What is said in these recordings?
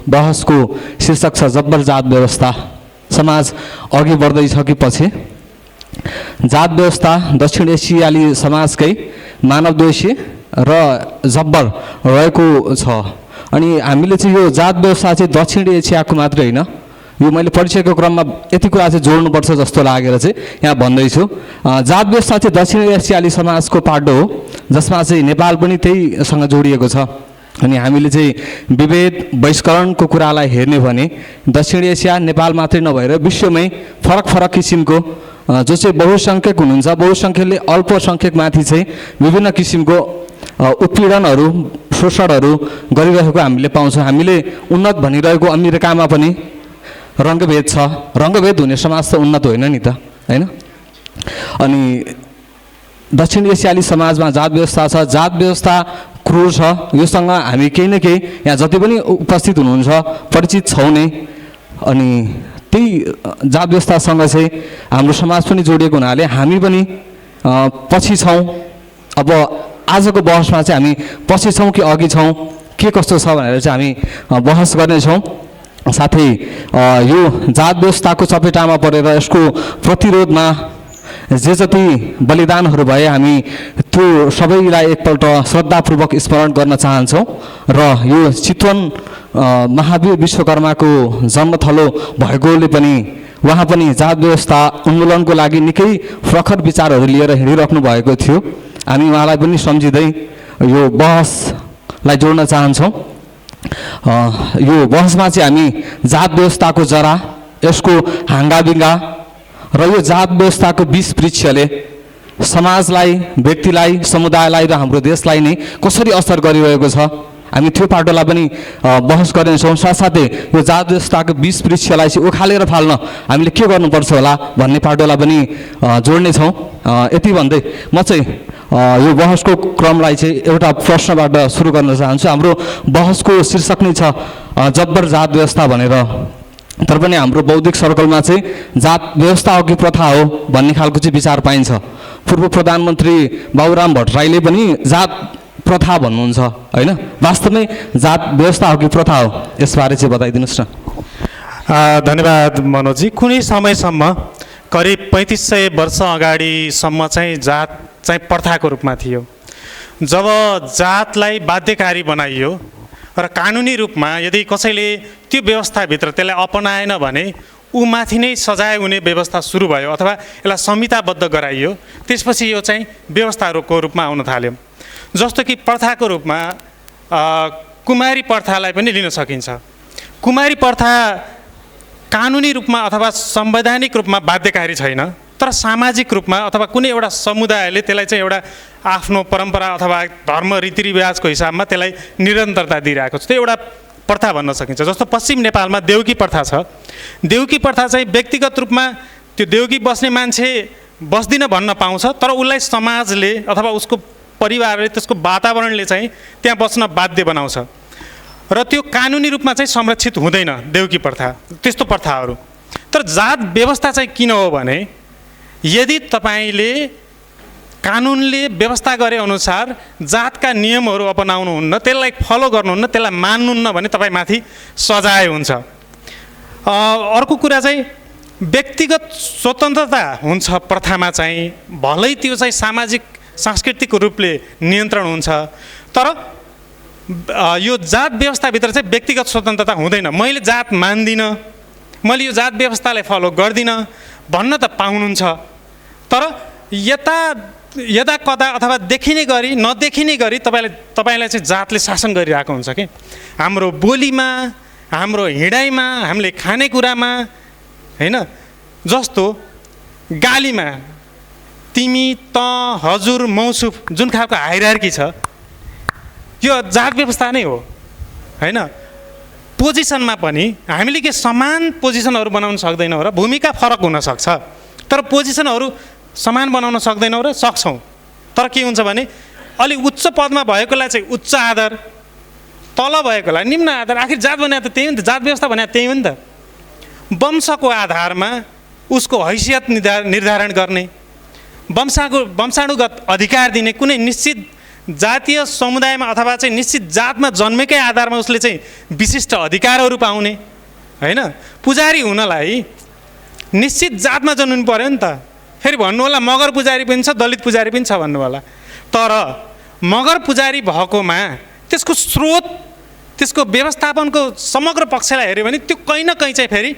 बहसको शीर्षक छ जब्बर जात व्यवस्था, समाज अघि बढ्दैछ कि पछि। जात व्यवस्था दक्षिण एसियाली समाजकै मानवद्वेषी र जब्बर रहेको छ। अनि हामीले चाहिँ यो जात व्यवस्था चाहिँ दक्षिण एसियाको मात्रै होइन, यो मैले पढिसकेको क्रममा यति कुरा चाहिँ जोड्नुपर्छ जस्तो लागेर चाहिँ यहाँ भन्दैछु। जात व्यवस्था चाहिँ दक्षिण एसियाली समाजको पाटो हो, जसमा चाहिँ नेपाल पनि त्यहीसँग जोडिएको छ। अनि हामीले चाहिँ विभेद बहिष्करणको कुरालाई हेर्ने भने दक्षिण एसिया नेपाल मात्रै नभएर विश्वमै फरक फरक किसिमको जो चाहिँ बहुसङ्ख्यक हुनुहुन्छ, बहुसङ्ख्यकले अल्पसङ्ख्यकमाथि चाहिँ विभिन्न किसिमको उत्पीडनहरू शोषणहरू गरिरहेको हामीले पाउँछौँ। हामीले उन्नत भनिरहेको अमेरिकामा पनि रङ्गभेद छ। रङ्गभेद हुने समाज त उन्नत होइन नि त, होइन? अनि दक्षिण एसियाली समाजमा जात व्यवस्था छ। जात व्यवस्था क्रूर छ। योसँग हामी केही न केही यहाँ जति पनि उपस्थित हुनुहुन्छ परिचित छौँ नै। अनि त्यही जात व्यवस्थासँग चाहिँ हाम्रो समाज पनि जोडिएको हुनाले हामी पनि पछि छौँ। अब आजको बहसमा चाहिँ हामी पछि छौँ कि अघि छौँ, के कस्तो छ भनेर चाहिँ हामी बहस गर्नेछौँ। साथै यो जात व्यवस्थाको चपेटामा परेर यसको प्रतिरोधमा जे जति बलिदानहरू भए हामी त्यो सबैलाई एकपल्ट श्रद्धापूर्वक स्मरण गर्न चाहन्छौँ। र यो चितवन महावीर विश्वकर्माको जन्मथलो भएकोले पनि उहाँ पनि जात व्यवस्था उन्मूलनको लागि निकै प्रखर विचारहरू लिएर हिँडिराख्नु भएको थियो। हामी उहाँलाई पनि सम्झिँदै यो बहसलाई जोड्न चाहन्छौँ। यो बहसमा चाहिँ हामी जात व्यवस्थाको जरा, यसको हाँगाबिङ्गा र यो जात व्यवस्थाको विष वृक्षले समाजलाई, व्यक्तिलाई, समुदायलाई र हाम्रो देशलाई नै कसरी असर गरिरहेको छ, हामी त्यो पाटोलाई पनि बहस गर्नेछौँ। साथसाथै यो जात व्यवस्थाको विष वृक्षलाई चाहिँ उखालेर फाल्न हामीले के गर्नुपर्छ होला भन्ने पाटोलाई पनि जोड्नेछौँ। यति भन्दै म चाहिँ यो बहसको क्रमलाई चाहिँ एउटा प्रश्नबाट सुरु गर्न चाहन्छु। हाम्रो बहसको शीर्षक नै छ जब्बर जात व्यवस्था भनेर। तर पनि हाम्रो बौद्धिक सर्कलमा चाहिँ जात व्यवस्था हो कि प्रथा हो भन्ने खालको चाहिँ विचार पाइन्छ। पूर्व प्रधानमन्त्री बाबुराम भट्टराईले पनि जात प्रथा भन्नुहुन्छ, होइन? वास्तवमै जात व्यवस्था हो कि प्रथा हो, यसबारे चाहिँ बताइदिनुहोस् न। धन्यवाद मनोजी। कुनै समयसम्म करिब 3500 वर्ष अगाडिसम्म चाहिँ जात चाहिँ प्रथाको रूपमा थियो। जब जातलाई बाध्यकारी बनाइयो र कानुनी रूपमा यदि कसैले त्यो व्यवस्थाभित्र त्यसलाई अपनाएन भने ऊ माथि नै सजाय हुने व्यवस्था सुरु भयो अथवा यसलाई संहिताबद्ध गराइयो। त्यसपछि यो चाहिँ व्यवस्थाको रूपमा आउन थाल्यो। जस्तो कि प्रथाको रूपमा कुमारी प्रथालाई पनि लिन सकिन्छ। कुमारी प्रथा कानुनी रूपमा अथवा संवैधानिक रूपमा बाध्यकारी छैन, तर सामाजिक रूपमा अथवा कुनै एउटा समुदायले त्यसलाई चाहिँ एउटा आफ्नो परम्परा अथवा धर्म रीतिरिवाजको हिसाबमा त्यसलाई निरन्तरता दिइरहेको छ। त्यो एउटा प्रथा भन्न सकिन्छ। जस्तो पश्चिम नेपालमा देउकी प्रथा छ। देउकी प्रथा चाहिँ व्यक्तिगत रूपमा त्यो देउकी बस्ने मान्छे बस्दिन भन्न पाउँछ, तर उसलाई समाजले अथवा उसको परिवारले, त्यसको वातावरणले चाहिँ त्यहाँ बस्न बाध्य बनाउँछ र त्यो कानुनी रूपमा चाहिँ संरक्षित हुँदैन देउकी प्रथा, त्यस्तो प्रथाहरू। तर जात व्यवस्था चाहिँ किन हो भने यदि तपाईँले कानुनले व्यवस्था गरे अनुसार जातका नियमहरू अपनाउनुहुन्न, त्यसलाई फलो गर्नुहुन्न, त्यसलाई मान्नुहुन्न भने तपाईँमाथि सजाय हुन्छ। अर्को कुरा चाहिँ व्यक्तिगत स्वतन्त्रता हुन्छ प्रथामा चाहिँ, भलै त्यो चाहिँ सामाजिक सांस्कृतिक रूपले नियन्त्रण हुन्छ, तर यो जात व्यवस्थाभित्र चाहिँ व्यक्तिगत स्वतन्त्रता हुँदैन। मैले जात मान्दिनँ, मैले यो जात व्यवस्थालाई फलो गर्दिनँ भन्न त पाउनुहुन्छ, तर यदा कदा अथवा देखिने गरी नदेखिने गरी तपाईँलाई चाहिँ जातले शासन गरिरहेको हुन्छ कि हाम्रो बोलीमा, हाम्रो हिँडाइमा, हामीले खानेकुरामा, होइन? जस्तो गालीमा तिमी, त, हजुर, मौसुफ जुन खालको हायरार्की छ यो जात व्यवस्था नै हो, होइन? पोजिसनमा पनि हामीले के समान पोजिसनहरू बनाउन सक्दैनौँ र भूमिका फरक हुनसक्छ, तर पोजिसनहरू समान बनाउन सक्दैनौँ र सक्छौँ। तर के हुन्छ भने अलि उच्च पदमा भएकोलाई चाहिँ उच्च आदर, तल भएकोलाई निम्न आदर। आखिर जात भने त त्यही हो नि त, जात व्यवस्था भने त्यही हो नि त। वंशको आधारमा उसको हैसियत निर्धारण गर्ने, वंशाणुगत अधिकार दिने, कुनै निश्चित जातीय समुदायमा अथवा चाहिँ निश्चित जातमा जन्मेकै आधारमा उसले चाहिँ विशिष्ट अधिकारहरू पाउने होइन। पुजारी हुनलाई निश्चित जातमा जन्मिनु पर्यो नि त। फेरि भन्नु होला मगर पुजारी पनि छ, दलित पुजारी पनि छ भन्नु होला। तर मगर पुजारी भएकोमा त्यसको स्रोत, त्यसको व्यवस्थापनको समग्र पक्षलाई हेऱ्यो भने त्यो कहीँ न कहीँ चाहिँ फेरि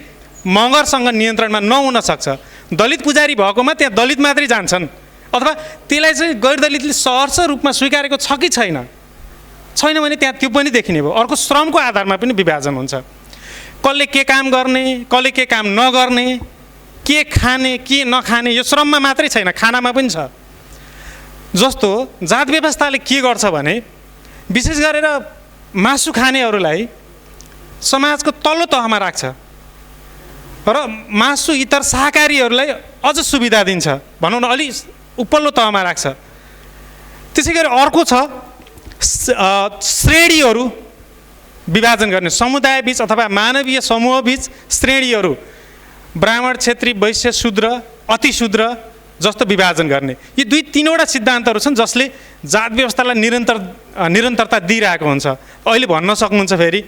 मगरसँग नियन्त्रणमा नहुन सक्छ। दलित पुजारी भएकोमा त्यहाँ दलित मात्रै जान्छन्, अथवा त्यसलाई चाहिँ गैर दलितले सहर्ष रूपमा स्वीकारेको छ कि छैन भने त्यहाँ त्यो पनि देखिने भयो। अर्को श्रमको आधारमा पनि विभाजन हुन्छ। कसले के काम गर्ने, कसले के काम नगर्ने, के खाने के नखाने, यो श्रममा मात्रै छैन, खानामा पनि छ। जस्तो जात व्यवस्थाले के गर्छ भने विशेष गरेर मासु खानेहरूलाई समाजको तल्लो तहमा राख्छ र मासु इतर शाकाहारीहरूलाई अझ सुविधा दिन्छ, भनौँ न अलि उपल्लो तहमा राख्छ। त्यसै गरी अर्को छ श्रेणीहरू विभाजन गर्ने, समुदायबीच अथवा मानवीय समूहबीच श्रेणीहरू, ब्राह्मण, क्षेत्री, वैश्य, शूद्र, अतिशूद्र जस्तो विभाजन गर्ने। यी दुई तीनवटा सिद्धान्तहरू छन् जसले जात व्यवस्थालाई निरन्तरता दिइरहेको हुन्छ। अहिले भन्न सक्नुहुन्छ फेरि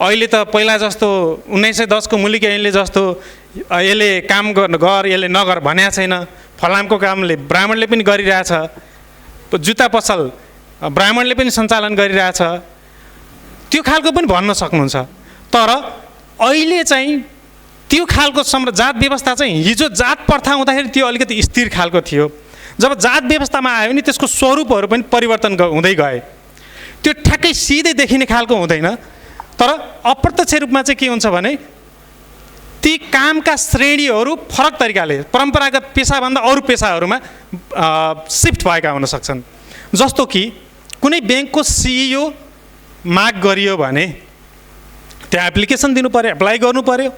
अहिले त पहिला जस्तो 1910 को मुलुकी ऐनले जस्तो यसले काम गर यसले नगर भनेको छैन। फलामको कामले ब्राह्मणले पनि गरिरहेछ, जुत्ता पसल ब्राह्मणले पनि सञ्चालन गरिरहेछ, त्यो खालको पनि भन्न सक्नुहुन्छ। तर अहिले चाहिँ त्यो खालको जात व्यवस्था चाहिँ हिजो जात प्रथा हुँदाखेरि त्यो अलिकति स्थिर खालको थियो। जब जात व्यवस्थामा आयो भने त्यसको स्वरूपहरू पनि परिवर्तन हुँदै गए। त्यो ठ्याक्कै सिधै देखिने खालको हुँदैन, तर अप्रत्यक्ष रूपमा चाहिँ के हुन्छ भने ती कामका श्रेणीहरू फरक तरिकाले परम्परागत पेसाभन्दा अरू पेसाहरूमा सिफ्ट भएका हुन सक्छन्। जस्तो कि कुनै ब्याङ्कको सिइओ माग गरियो भने त्यहाँ एप्लिकेसन दिनु पर्यो, एप्लाई गर्नु पर्यो।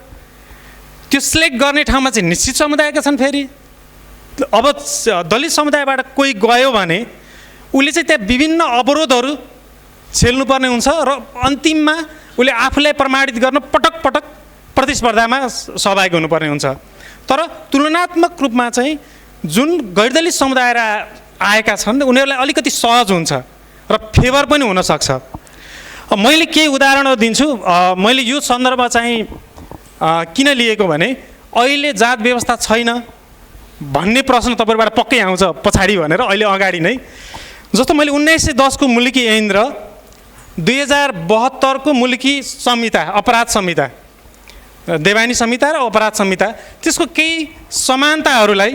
त्यो सिलेक्ट गर्ने ठाउँमा चाहिँ निश्चित समुदायका छन्। फेरि अब दलित समुदायबाट कोही गयो भने उसले चाहिँ त्यहाँ विभिन्न अवरोधहरू झेल्नुपर्ने हुन्छ र अन्तिममा उसले आफूलाई प्रमाणित गर्न पटक पटक प्रतिस्पर्धामा सहभागी हुनुपर्ने हुन्छ। तर तुलनात्मक रूपमा चाहिँ जुन गैर दलित समुदाय आएका छन् उनीहरूलाई अलिकति सहज हुन्छ र फेभर पनि हुनसक्छ। मैले केही उदाहरणहरू दिन्छु। मैले यो सन्दर्भमा चाहिँ किन लिएको भने अहिले जात व्यवस्था छैन भन्ने प्रश्न तपाईँबाट पक्कै आउँछ पछाडि भनेर अहिले अगाडि नै। जस्तो मैले 1910 को मुलुकी ऐन र 2072 को मुलुकी संहिता, अपराध संहिता, देवानी संहिता र अपराध संहिता, त्यसको केही समानताहरूलाई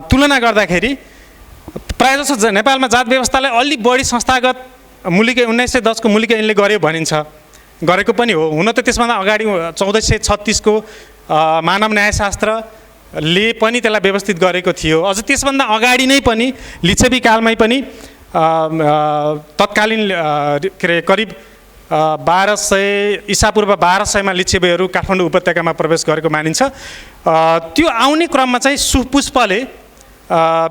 तुलना गर्दाखेरि प्रायःजसो नेपालमा जात व्यवस्थालाई अलि बढी संस्थागत मुलुकी 1910 को मुलुकी ऐनले गर्यो भनिन्छ। गरेको पनि हो। हुन त त्यसभन्दा अगाडि 1436 को मानव न्यायशास्त्रले पनि त्यसलाई व्यवस्थित गरेको थियो। अझ त्यसभन्दा अगाडि नै पनि लिच्छवी कालमै पनि तत्कालीन के अरे करिब 1200 ईसापूर्व 1200 मा लिच्छवीहरू काठमाडौँ उपत्यकामा प्रवेश गरेको मानिन्छ। त्यो आउने क्रममा चाहिँ सुपुष्पले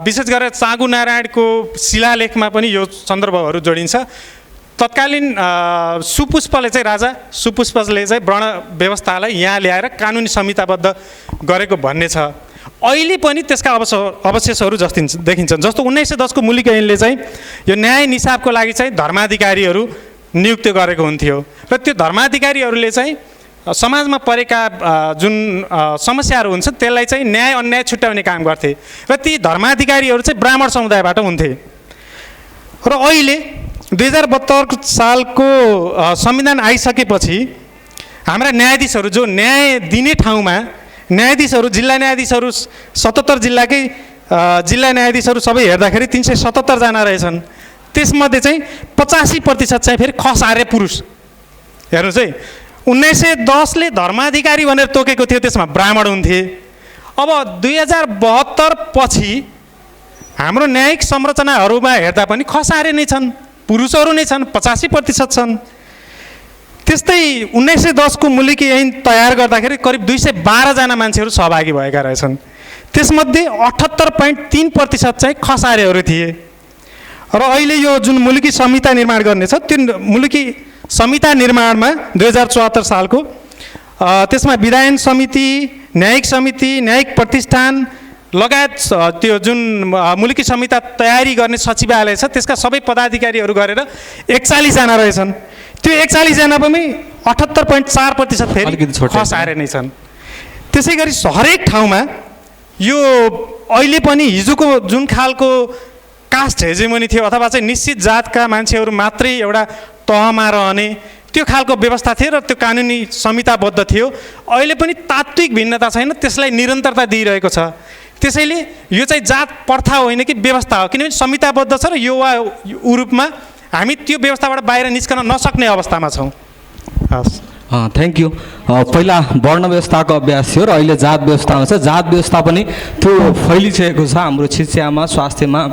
विशेष गरेर चाँगु नारायणको शिलालेखमा पनि यो सन्दर्भहरू जोडिन्छ। तत्कालीन सुपुष्पले चाहिँ राजा सुपुष्पले चाहिँ वर्ण व्यवस्थालाई यहाँ ल्याएर कानुनी संहिताबद्ध गरेको भन्ने छ। अहिले पनि त्यसका अवशेषहरू देखिन्छन्। जस्तो 1910 को मुलुकी ऐनले चाहिँ यो न्याय निसाबको लागि चाहिँ धर्माधिकारीहरू नियुक्त गरेको हुन्थ्यो र त्यो धर्माधिकारीहरूले चाहिँ समाजमा परेका जुन समस्याहरू हुन्छ त्यसलाई चाहिँ न्याय अन्याय छुट्याउने काम गर्थे र ती धर्माधिकारीहरू चाहिँ ब्राह्मण समुदायबाट हुन्थे। र अहिले 2072 सालको संविधान आइसकेपछि हाम्रा न्यायाधीशहरू जो न्याय दिने ठाउँमा न्यायाधीशहरू, जिल्ला न्यायाधीशहरू 77 जिल्लाकै जिल्ला न्यायाधीशहरू सबै हेर्दाखेरि 377 जना रहेछन्। त्यसमध्ये चाहिँ 85% चाहिँ फेरि खस आर्य पुरुष। हेर्नुहोस् है, 1910 ले धर्माधिकारी भनेर तोकेको थियो, त्यसमा ब्राह्मण हुन्थे। अब 2072 पछि हाम्रो न्यायिक संरचनाहरूमा हेर्दा पनि खस आर्य नै छन्, पुरुषहरू नै छन्, 85% छन्। त्यस्तै 1910 को मुलुकी ऐन तयार गर्दाखेरि करिब 212 जना मान्छेहरू सहभागी भएका रहेछन्। त्यसमध्ये 78.3% चाहिँ खस आर्यहरू थिए। र अहिले यो जुन मुलुकी संहिता निर्माण गर्नेछ त्यो मुलुकी संहिता निर्माणमा 2074 सालको त्यसमा विधायन समिति, न्यायिक समिति, न्यायिक प्रतिष्ठान, लगायत त्यो जुन मुलुकी संहिता तयारी गर्ने सचिवालय छ त्यसका सबै पदाधिकारीहरू गरेर 41 जना रहेछन्। त्यो 41 जना पनि 78.4% फेरि खस आएर नै छन्। त्यसै गरी हरेक ठाउँमा यो अहिले पनि हिजोको जुन खालको कास्ट हेजेमोनी थियो अथवा चाहिँ निश्चित जातका मान्छेहरू मात्रै एउटा तहमा रहने त्यो खालको व्यवस्था थियो र त्यो कानुनी संहिताबद्ध थियो। अहिले पनि तात्विक भिन्नता छैन, त्यसलाई निरन्तरता दिइरहेको छ। त्यसैले यो चाहिँ जात प्रथा होइन कि व्यवस्था हो, किनभने संहिताबद्ध छ र यो वा रूपमा हामी त्यो व्यवस्थाबाट बाहिर निस्कन नसक्ने अवस्थामा छौँ। हस्, थ्याङ्क यू। पहिला वर्ण व्यवस्थाको अभ्यास थियो र अहिले जात व्यवस्थामा छ। जात व्यवस्था पनि त्यो फैलिसकेको छ हाम्रो शिक्षामा, स्वास्थ्यमा,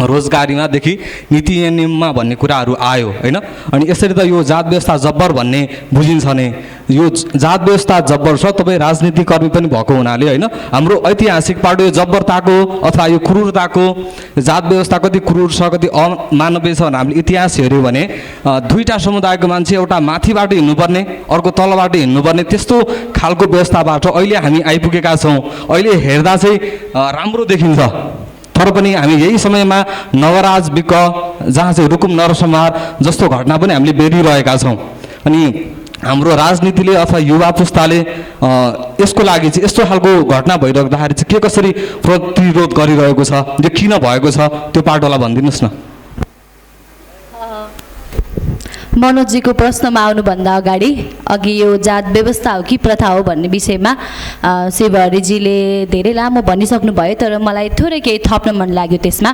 रोजगारीमादेखि नीति नियममा भन्ने कुराहरू आयो होइन। अनि यसरी त यो जात व्यवस्था जब्बर भन्ने बुझिन्छ नै। यो जात व्यवस्था जब्बर छ, तपाईँ राजनीतिकर्मी पनि भएको हुनाले होइन, हाम्रो ऐतिहासिक पाटो यो जब्बरताको अथवा यो क्रूरताको, जात व्यवस्था कति क्रूर छ कति अमानवीय छ भनेर हामीले इतिहास हेऱ्यौँ भने दुईवटा समुदायको मान्छे एउटा माथिबाट हिँड्नुपर्ने अर्को तलबाट हिँड्नुपर्ने त्यस्तो खालको व्यवस्थाबाट अहिले हामी आइपुगेका छौँ। अहिले हेर्दा चाहिँ राम्रो देखिन्छ, तर पनि हामी यही समयमा नवराज विक जहाँ चाहिँ रुकुम नरसंहार जस्तो घटना पनि हामीले बेरिरहेका छौँ। अनि हाम्रो राजनीतिले अथवा युवा पुस्ताले यसको लागि चाहिँ यस्तो खालको घटना भइराख्दाखेरि चाहिँ के कसरी प्रतिरोध गरिरहेको छ, यो किन भएको छ, त्यो पाटोलाई भनिदिनुहोस् न। मनोजीको प्रश्नमा आउनुभन्दा अघि यो जात व्यवस्था हो कि प्रथा हो भन्ने विषयमा शिवहरिजीले धेरै लामो भनिसक्नु भयो, तर मलाई थोरै केही थप्न मन लाग्यो। त्यसमा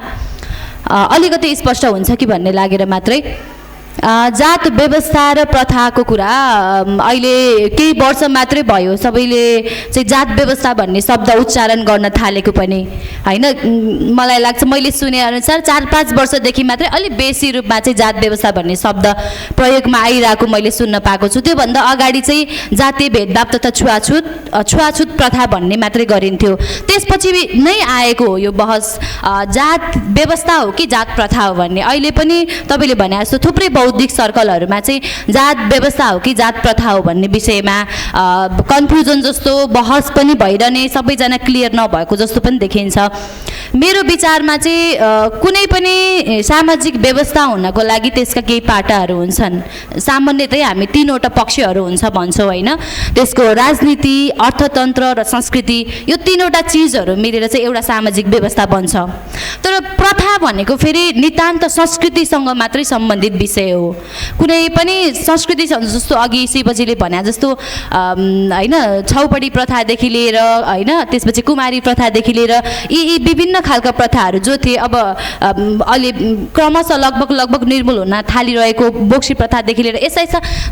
अलिकति स्पष्ट हुन्छ कि भन्ने लागेर मात्रै जात व्यवस्था र प्रथाको कुरा अहिले केही वर्ष मात्रै भयो सबैले चाहिँ जात व्यवस्था भन्ने शब्द उच्चारण गर्न थालेको पनि होइन। मलाई लाग्छ मैले सुनेअनुसार 4-5 वर्षदेखि मात्रै अलिक बेसी रूपमा चाहिँ जात व्यवस्था भन्ने शब्द प्रयोगमा आइरहेको मैले सुन्न पाएको छु। त्योभन्दा अगाडि चाहिँ जातीय भेदभाव तथा छुवाछुत प्रथा भन्ने मात्रै गरिन्थ्यो। त्यसपछि नै आएको हो यो बहस जात व्यवस्था हो कि जात प्रथा हो भन्ने। अहिले पनि तपाईँले भने जस्तो थुप्रै बौद्धिक सर्कलहरूमा चाहिँ जात व्यवस्था हो कि जात प्रथा हो भन्ने विषयमा कन्फ्युजन जस्तो बहस पनि भइरहने, सबैजना क्लियर नभएको जस्तो पनि देखिन्छ। मेरो विचारमा चाहिँ कुनै पनि सामाजिक व्यवस्था हुनको लागि त्यसका केही पाटाहरू हुन्छन्। सामान्यतया हामी 3वटा पक्षहरू हुन्छ भन्छौँ होइन। त्यसको राजनीति, अर्थतन्त्र र संस्कृति, यो 3वटा चिजहरू मिलेर चाहिँ एउटा सामाजिक व्यवस्था बन्छ। तर प्रथा भनेको फेरि नितान्त संस्कृतिसँग मात्रै सम्बन्धित विषय हो। कुनै पनि संस्कृति जस्तो अघि शिवजीले भने जस्तो होइन छौपडी प्रथादेखि लिएर होइन, त्यसपछि कुमारी प्रथादेखि लिएर यी विभिन्न खालका प्रथाहरू जो थिए अब अहिले क्रमशः लगभग निर्मूल हुन थालिरहेको बोक्सी प्रथादेखि लिएर यसै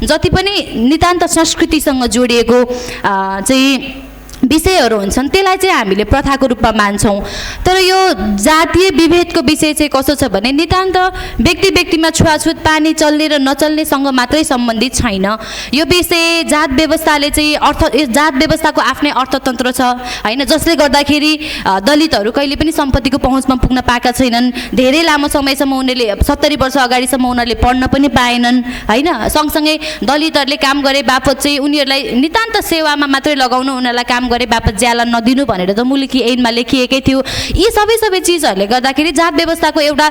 जति पनि नितान्त संस्कृतिसँग जोडिएको चाहिँ विषयहरू हुन्छन् त्यसलाई चाहिँ हामीले प्रथाको रूपमा मान्छौँ। तर यो जातीय विभेदको विषय चाहिँ कस्तो छ भने नितान्त व्यक्तिमा छुवाछुत पानी चल्ने र नचल्नेसँग मात्रै सम्बन्धित छैन। यो विषय जात व्यवस्थाले चाहिँ जात व्यवस्थाको आफ्नै अर्थतन्त्र छ होइन, जसले गर्दाखेरि दलितहरू कहिले पनि सम्पत्तिको पहुँचमा पुग्न पाएका छैनन्। धेरै लामो समयसम्म उनीहरूले 70 वर्ष अगाडिसम्म उनीहरूले पढ्न पनि पाएनन् होइन। सँगसँगै दलितहरूले काम गरे बापत चाहिँ उनीहरूलाई नितान्त सेवामा मात्रै लगाउनु, उनीहरूलाई काम गरे बापत ज्याला नदिनु भनेर त मुलुकी ऐनमा लेखिएकै थियो। यी सबै चिजहरूले गर्दाखेरि जात व्यवस्थाको एउटा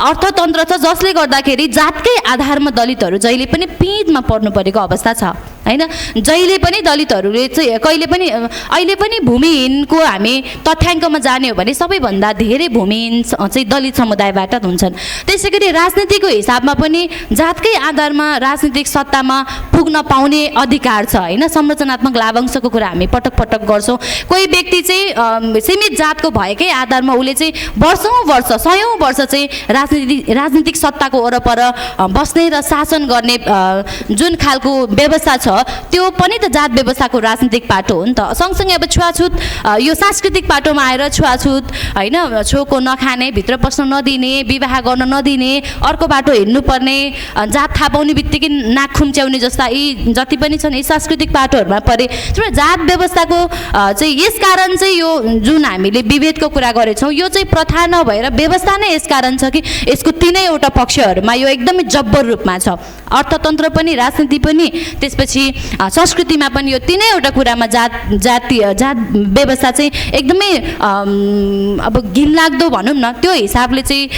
अर्थतन्त्र छ जसले गर्दाखेरि जातकै आधारमा दलितहरू जहिले पनि पिँधमा पर्नु परेको अवस्था छ होइन। जहिले पनि दलितहरूले चाहिँ कहिले पनि अहिले पनि भूमिहीनको हामी तथ्याङ्कमा जाने हो भने सबैभन्दा धेरै भूमिहीन चाहिँ दलित समुदायबाट हुन्छन्। त्यसै गरी राजनीतिको हिसाबमा पनि जातकै आधारमा राजनीतिक सत्तामा पुग्न पाउने अधिकार छ होइन। संरचनात्मक लाभांशको कुरा हामी पटक पटक गर्छौँ। कोही व्यक्ति चाहिँ सीमित जातको भएकै आधारमा उसले चाहिँ सयौँ वर्ष चाहिँ राजनीतिक सत्ताको वरपर बस्ने र शासन गर्ने जुन खालको व्यवस्था छ त्यो पनि त जात व्यवस्थाको राजनीतिक पाटो हो नि त। सँगसँगै अब छुवाछुत यो सांस्कृतिक पाटोमा आएर छुवाछुत होइन, छोको नखाने, भित्र पस्न नदिने, विवाह गर्न नदिने, अर्को बाटो हिँड्नुपर्ने, जात थाहा पाउने बित्तिकै नाक खुम्च्याउने जस्ता यी जति पनि छन् यी सांस्कृतिक पाटोहरूमा परे। जात व्यवस्थाको चाहिँ यस कारण चाहिँ यो जुन हामीले विभेदको कुरा गरेछौँ यो चाहिँ प्रथा नभएर व्यवस्था नै यस कारण छ कि यसको 3वटा पक्षहरूमा यो एकदमै जब्बर रूपमा छ। अर्थतन्त्र पनि, राजनीति पनि, त्यसपछि संस्कृतिमा पनि यो तिनैवटा कुरामा जात व्यवस्था चाहिँ एकदमै अब घिनलाग्दो भनौँ न त्यो हिसाबले चाहिँ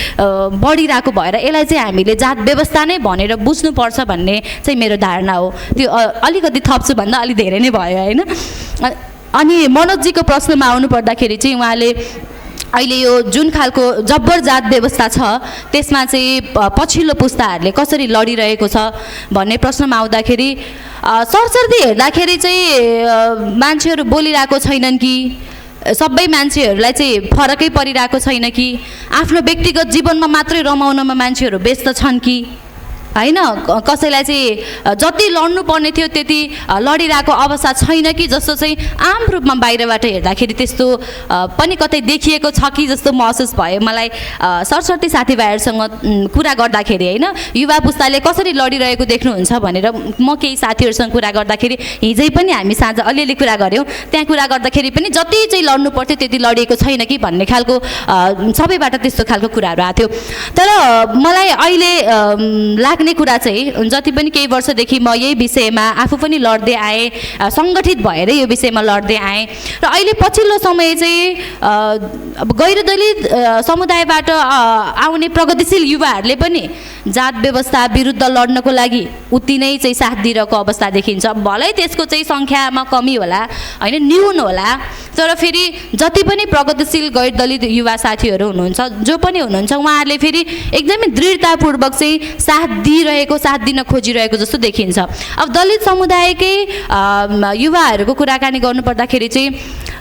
बढिरहेको भएर यसलाई चाहिँ हामीले जात व्यवस्था नै भनेर बुझ्नुपर्छ भन्ने चाहिँ मेरो धारणा हो। त्यो अलिकति थप्छु भन्दा अलि धेरै नै भयो होइन। अनि मनोजजीको प्रश्नमा आउनु पर्दाखेरि चाहिँ उहाँले अहिले यो जुन खालको जब्बर जात व्यवस्था छ त्यसमा चाहिँ पछिल्लो पुस्ताहरूले कसरी लडिरहेको छ भन्ने प्रश्नमा आउँदाखेरि सरसर्ती हेर्दाखेरि चाहिँ मान्छेहरू बोलिरहेको छैनन् कि सबै मान्छेहरूलाई चाहिँ फरकै परिरहेको छैन कि आफ्नो व्यक्तिगत जीवनमा मात्रै रमाउनमा मान्छेहरू व्यस्त छन् कि होइन, कसैलाई चाहिँ जति लड्नु पर्ने थियो त्यति लडिरहेको अवस्था छैन कि जस्तो चाहिँ आम रूपमा बाहिरबाट हेर्दाखेरि त्यस्तो पनि कतै देखिएको छ कि जस्तो महसुस भयो मलाई सरसर्ती साथीभाइहरूसँग कुरा गर्दाखेरि होइन। युवा पुस्ताले कसरी लडिरहेको देख्नुहुन्छ भनेर म केही साथीहरूसँग कुरा गर्दाखेरि हिजै पनि हामी साँझ अलिअलि कुरा गऱ्यौँ, त्यहाँ कुरा गर्दाखेरि पनि जति चाहिँ लड्नु पर्थ्यो त्यति लडिएको छैन कि भन्ने खालको सबैबाट त्यस्तो खालको कुराहरू आएको थियो। तर मलाई अहिले लाग्ने कुरा चाहिँ जति पनि केही वर्षदेखि म यही विषयमा आफू पनि लड्दै आएँ, सङ्गठित भएर यो विषयमा लड्दै आएँ र अहिले पछिल्लो समय चाहिँ अब गैरदलित समुदायबाट आउने प्रगतिशील युवाहरूले पनि जात व्यवस्था विरुद्ध लड्नको लागि उति नै चाहिँ साथ दिइरहेको अवस्था देखिन्छ। भलै त्यसको चाहिँ सङ्ख्यामा कमी होला होइन, न्यून होला, तर फेरि जति पनि प्रगतिशील गैरदलित युवा साथीहरू हुनुहुन्छ जो पनि हुनुहुन्छ उहाँहरूले फेरि एकदमै दृढतापूर्वक चाहिँ साथ दिन खोजिरहेको जस्तो देखिन्छ। अब दलित समुदायकै युवाहरूको कुराकानी गर्नुपर्दाखेरि चाहिँ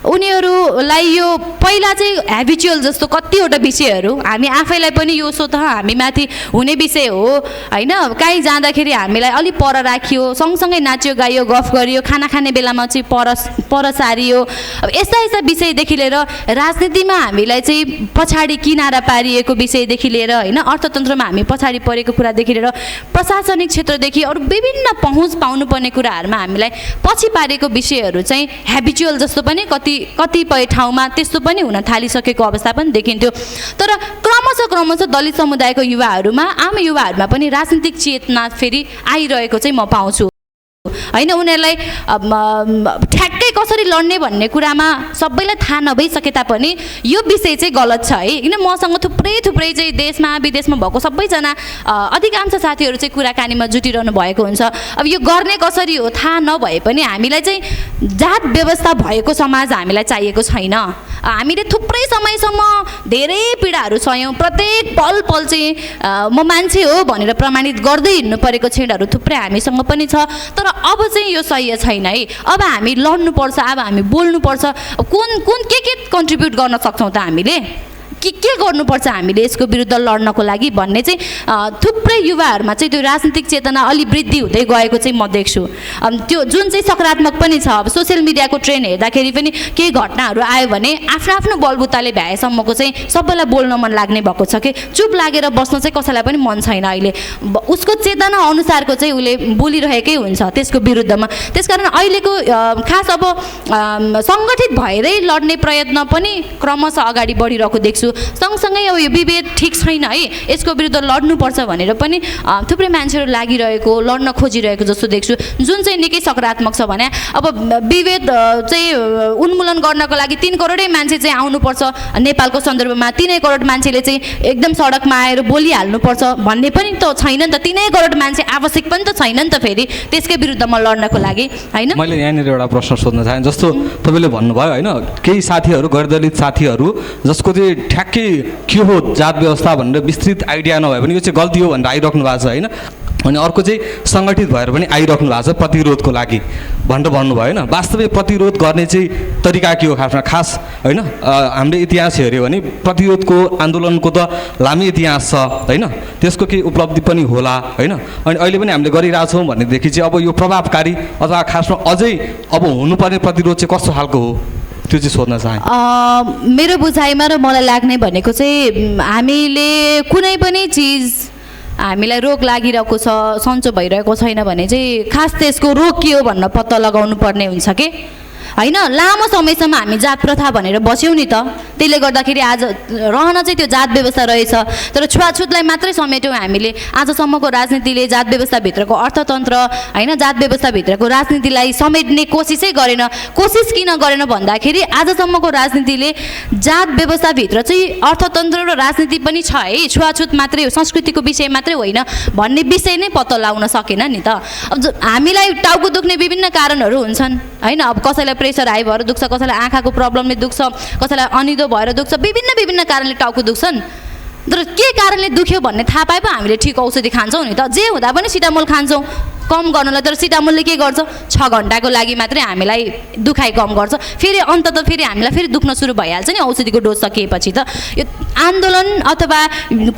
उनीहरूलाई यो पहिला चाहिँ ह्याबिचुअल जस्तो कतिवटा विषयहरू हामी आफैलाई पनि यो स्वतः हामी माथि हुने विषय हो होइन, कहीँ जाँदाखेरि हामीलाई अलिक पर राखियो, सँगसँगै नाच्यो गायो गफ गरियो, खाना खाने बेलामा चाहिँ पर सारियो। अब यस्ता विषयदेखि लिएर राजनीतिमा हामीलाई चाहिँ पछाडि किनारा पारिएको विषयदेखि लिएर होइन, अर्थतन्त्रमा हामी पछाडि परेको कुरादेखि लिएर प्रशासनिक क्षेत्रदेखि अरू विभिन्न पहुँच पाउनुपर्ने कुराहरूमा हामीलाई पछि पारेको विषयहरू चाहिँ ह्याबिचुअल जस्तो पनि कतिपय ठाउँमा त्यस्तो पनि हुन थालिसकेको अवस्था पनि देखिन्थ्यो। तर क्रमशः दलित समुदायको युवाहरूमा आम युवाहरूमा पनि राजनीतिक चेतना फेरि आइरहेको चाहिँ म पाउँछु होइन। उनीहरूलाई ठ्याक्कै कसरी लड्ने भन्ने कुरामा सबैलाई थाहा नभइसके तापनि यो विषय चाहिँ गलत छ है। किन मसँग थुप्रै चाहिँ देशमा विदेशमा भएको सबैजना अधिकांश साथीहरू चाहिँ कुराकानीमा जुटिरहनु भएको हुन्छ। अब यो गर्ने कसरी हो थाहा नभए पनि हामीलाई चाहिँ जात व्यवस्था भएको समाज हामीलाई चाहिएको छैन। हामीले थुप्रै समयसम्म धेरै पीडाहरू सह्यौँ, प्रत्येक पल चाहिँ म मान्छे हो भनेर प्रमाणित गर्दै हिँड्नु परेको क्षणहरू थुप्रै हामीसँग पनि छ। तर अब चाहिँ यो सही छैन है। अब हामी लड्नुपर्छ, अब हामी बोल्नुपर्छ, कुन के कन्ट्रिब्युट गर्न सक्छौँ त हामीले, के गर्नुपर्छ हामीले यसको विरुद्ध लड्नको लागि भन्ने चाहिँ थुप्रै युवाहरूमा चाहिँ त्यो राजनीतिक चेतना अलि वृद्धि हुँदै गएको चाहिँ म देख्छु। त्यो जुन चाहिँ सकारात्मक पनि छ। अब सोसियल मिडियाको ट्रेन्ड हेर्दाखेरि पनि केही घटनाहरू आयो भने आफ्नो बलबुताले भ्याएसम्मको चाहिँ सबैलाई बोल्न मन लाग्ने भएको छ कि चुप लागेर बस्न चाहिँ कसैलाई पनि मन छैन अहिले। उसको चेतना अनुसारको चाहिँ उसले बोलिरहेकै हुन्छ त्यसको विरुद्धमा। त्यसकारण अहिलेको खास अब सङ्गठित भएरै लड्ने प्रयत्न पनि क्रमशः अगाडि बढिरहेको देख्छु। सँगसँगै अब यो विभेद ठिक छैन है, यसको विरुद्ध लड्नुपर्छ भनेर पनि थुप्रै मान्छेहरू लागिरहेको लड्न खोजिरहेको जस्तो देख्छु, जुन चाहिँ निकै सकारात्मक छ भने अब विभेद चाहिँ उन्मूलन गर्नको लागि 3 करोडै मान्छे चाहिँ आउनुपर्छ नेपालको सन्दर्भमा, 3 करोड मान्छेले चाहिँ एकदम सडकमा आएर बोलिहाल्नुपर्छ भन्ने पनि त छैन नि त। 3 करोड मान्छे आवश्यक पनि त छैन नि त फेरि त्यसकै विरुद्धमा लड्नको लागि होइन। मैले यहाँनिर एउटा प्रश्न सोध्न चाहेँ, जस्तो तपाईँले भन्नुभयो होइन केही साथीहरू गैरदलित साथीहरू जसको चाहिँ ठ्याक्कै के हो जात व्यवस्था भनेर विस्तृत आइडिया नभए पनि यो चाहिँ गल्ती हो भनेर आइराख्नु भएको छ होइन। अनि अर्को चाहिँ सङ्गठित भएर पनि आइराख्नु भएको छ प्रतिरोधको लागि भनेर भन्नुभयो होइन। वास्तविक प्रतिरोध गर्ने चाहिँ तरिका के हो खास होइन। हामीले इतिहास हेऱ्यो भने प्रतिरोधको आन्दोलनको त लामै इतिहास छ होइन, त्यसको केही उपलब्धि पनि होला होइन। अनि अहिले पनि हामीले गरिरहेछौँ भनेदेखि चाहिँ अब यो प्रभावकारी अथवा खासमा अझै अब हुनुपर्ने प्रतिरोध चाहिँ कस्तो खालको हो त्यो चाहिँ सोध्न चाहेँ। मेरो बुझाइमा र मलाई लाग्ने भनेको चाहिँ हामीले कुनै पनि चिज हामीलाई रोग लागिरहेको छ, सन्चो भइरहेको छैन भने चाहिँ खास त्यसको रोग के हो भन्न पत्ता लगाउनु पर्ने हुन्छ कि होइन लामो समयसम्म हामी जात प्रथा भनेर बस्यौँ नि त, त्यसले गर्दाखेरि आज रहन चाहिँ त्यो जात व्यवस्था रहेछ। तर छुवाछुतलाई मात्रै समेट्यौँ हामीले। आजसम्मको राजनीतिले जात व्यवस्थाभित्रको अर्थतन्त्र होइन जात व्यवस्थाभित्रको राजनीतिलाई समेट्ने कोसिसै गरेन। कोसिस किन गरेन भन्दाखेरि आजसम्मको राजनीतिले जात व्यवस्थाभित्र चाहिँ अर्थतन्त्र र राजनीति पनि छ है, छुवाछुत मात्रै हो, संस्कृतिको विषय मात्रै होइन भन्ने विषय नै पत्ता लगाउन सकेन नि त। अब हामीलाई टाउको दुख्ने विभिन्न कारणहरू हुन्छन् होइन। अब कसैलाई प्रेसर हाई भएर दुख्छ, कसैलाई आँखाको प्रब्लमले दुख्छ, कसैलाई अनिदो भएर दुख्छ, विभिन्न कारणले टाउको दुख्छन्। तर के कारणले दुख्यो भन्ने थाहा पाए पो हामीले ठिक औषधि खान्छौँ नि त। जे हुँदा पनि सिटामोल खान्छौँ कम गर्नलाई। तर सिटामोलले के गर्छ, 6 घन्टाको लागि मात्रै हामीलाई दुखाइ कम गर्छ, फेरि अन्तत फेरि हामीलाई फेरि दुख्न सुरु भइहाल्छ नि औषधिको डोज सकिएपछि त। यो आन्दोलन अथवा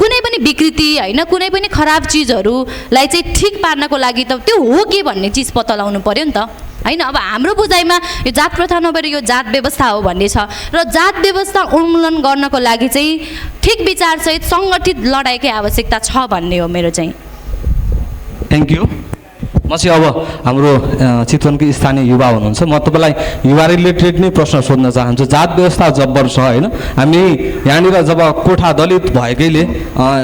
कुनै पनि विकृति होइन कुनै पनि खराब चिजहरूलाई चाहिँ ठिक पार्नको लागि त त्यो हो के भन्ने चिज पत्ता लगाउनु पऱ्यो नि त होइन। अब हाम्रो बुझाइमा यो जात प्रथा नभएर यो जात व्यवस्था हो भन्ने छ र जात व्यवस्था उन्मूलन गर्नको लागि चाहिँ ठिक विचारसहित सङ्गठित लडाइँकै आवश्यकता छ भन्ने हो मेरो चाहिँ। Thank you. म चाहिँ अब हाम्रो चितवनकै स्थानीय युवा हुनुहुन्छ, म तपाईँलाई युवा रिलेटेड नै प्रश्न सोध्न चाहन्छु। जात व्यवस्था जब्बर छ होइन। हामी यहाँनिर जब कोठा दलित भएकैले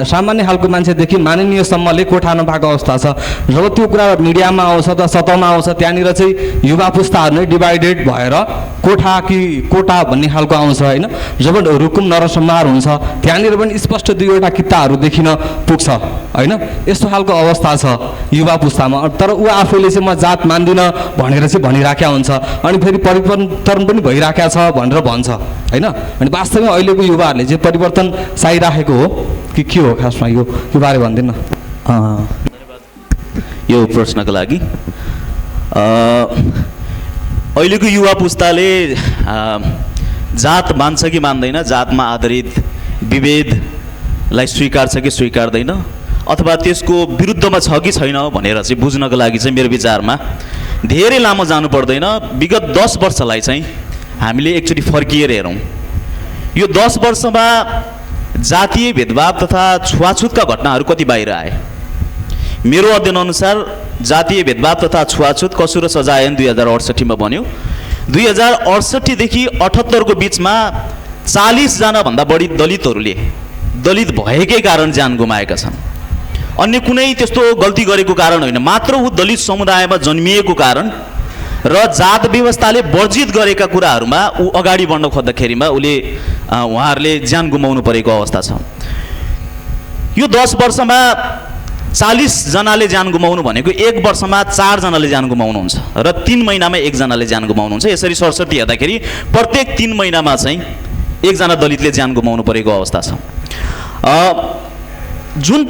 सामान्य खालको मान्छेदेखि माननीयसम्मले कोठा नपाएको अवस्था छ। जब त्यो कुरा मिडियामा आउँछ त सतहमा आउँछ त्यहाँनिर चाहिँ युवा पुस्ताहरू नै डिभाइडेड भएर कोठा कि कोटा भन्ने खालको आउँछ होइन। जब रुकुम नरसंहार हुन्छ त्यहाँनिर पनि स्पष्ट 2वटा किताहरू देखिन पुग्छ होइन। यस्तो खालको अवस्था छ युवा पुस्तामा। तर ऊ आफैले चाहिँ म जात मान्दिनँ भनेर चाहिँ भनिराखेका हुन्छ, अनि फेरि परिवर्तन पनि भइराखेको छ भनेर भन्छ होइन। अनि वास्तवमा अहिलेको युवाहरूले चाहिँ परिवर्तन चाहिराखेको हो कि के हो खासमा, यो बारे भनिदिनु न। यो प्रश्नको लागि अहिलेको युवा पुस्ताले जात मान्छ कि मान्दैन, जातमा आधारित विभेदलाई स्वीकार छ कि स्वीकार्दैन, अथवा त्यसको विरुद्धमा छ कि छैन भनेर चाहिँ बुझ्नको लागि चाहिँ मेरो विचारमा धेरै लामो जानु पर्दैन। विगत 10 वर्षलाई चाहिँ हामीले एकचोटि फर्किएर हेरौँ। यो 10 वर्षमा जातीय भेदभाव तथा छुवाछुतका घटनाहरू कति बाहिर आए। मेरो अध्ययन अनुसार जातीय भेदभाव तथा छुवाछुत कसुर सजाय 2068 बन्यो। 2068 देखि 78 को बिचमा 40 जना भन्दा बढी दलितहरूले दलित भएकै कारण ज्यान गुमाएका छन्। अन्य कुनै त्यस्तो गल्ती गरेको कारण होइन, मात्र ऊ दलित समुदायमा जन्मिएको कारण र जात व्यवस्थाले वर्जित गरेका कुराहरूमा ऊ अगाडि बढ्न खोज्दाखेरिमा उहाँहरूले ज्यान गुमाउनु परेको अवस्था छ। यो 10 वर्षमा 40 जनाले ज्यान गुमाउनु भनेको 1 वर्षमा 4 जनाले ज्यान गुमाउनुहुन्छ र 3 महिनामा 1 जनाले ज्यान गुमाउनुहुन्छ। यसरी सरस्वती हेर्दाखेरि प्रत्येक 3 महिनामा चाहिँ 1 जना दलितले ज्यान गुमाउनु परेको अवस्था छ। जुन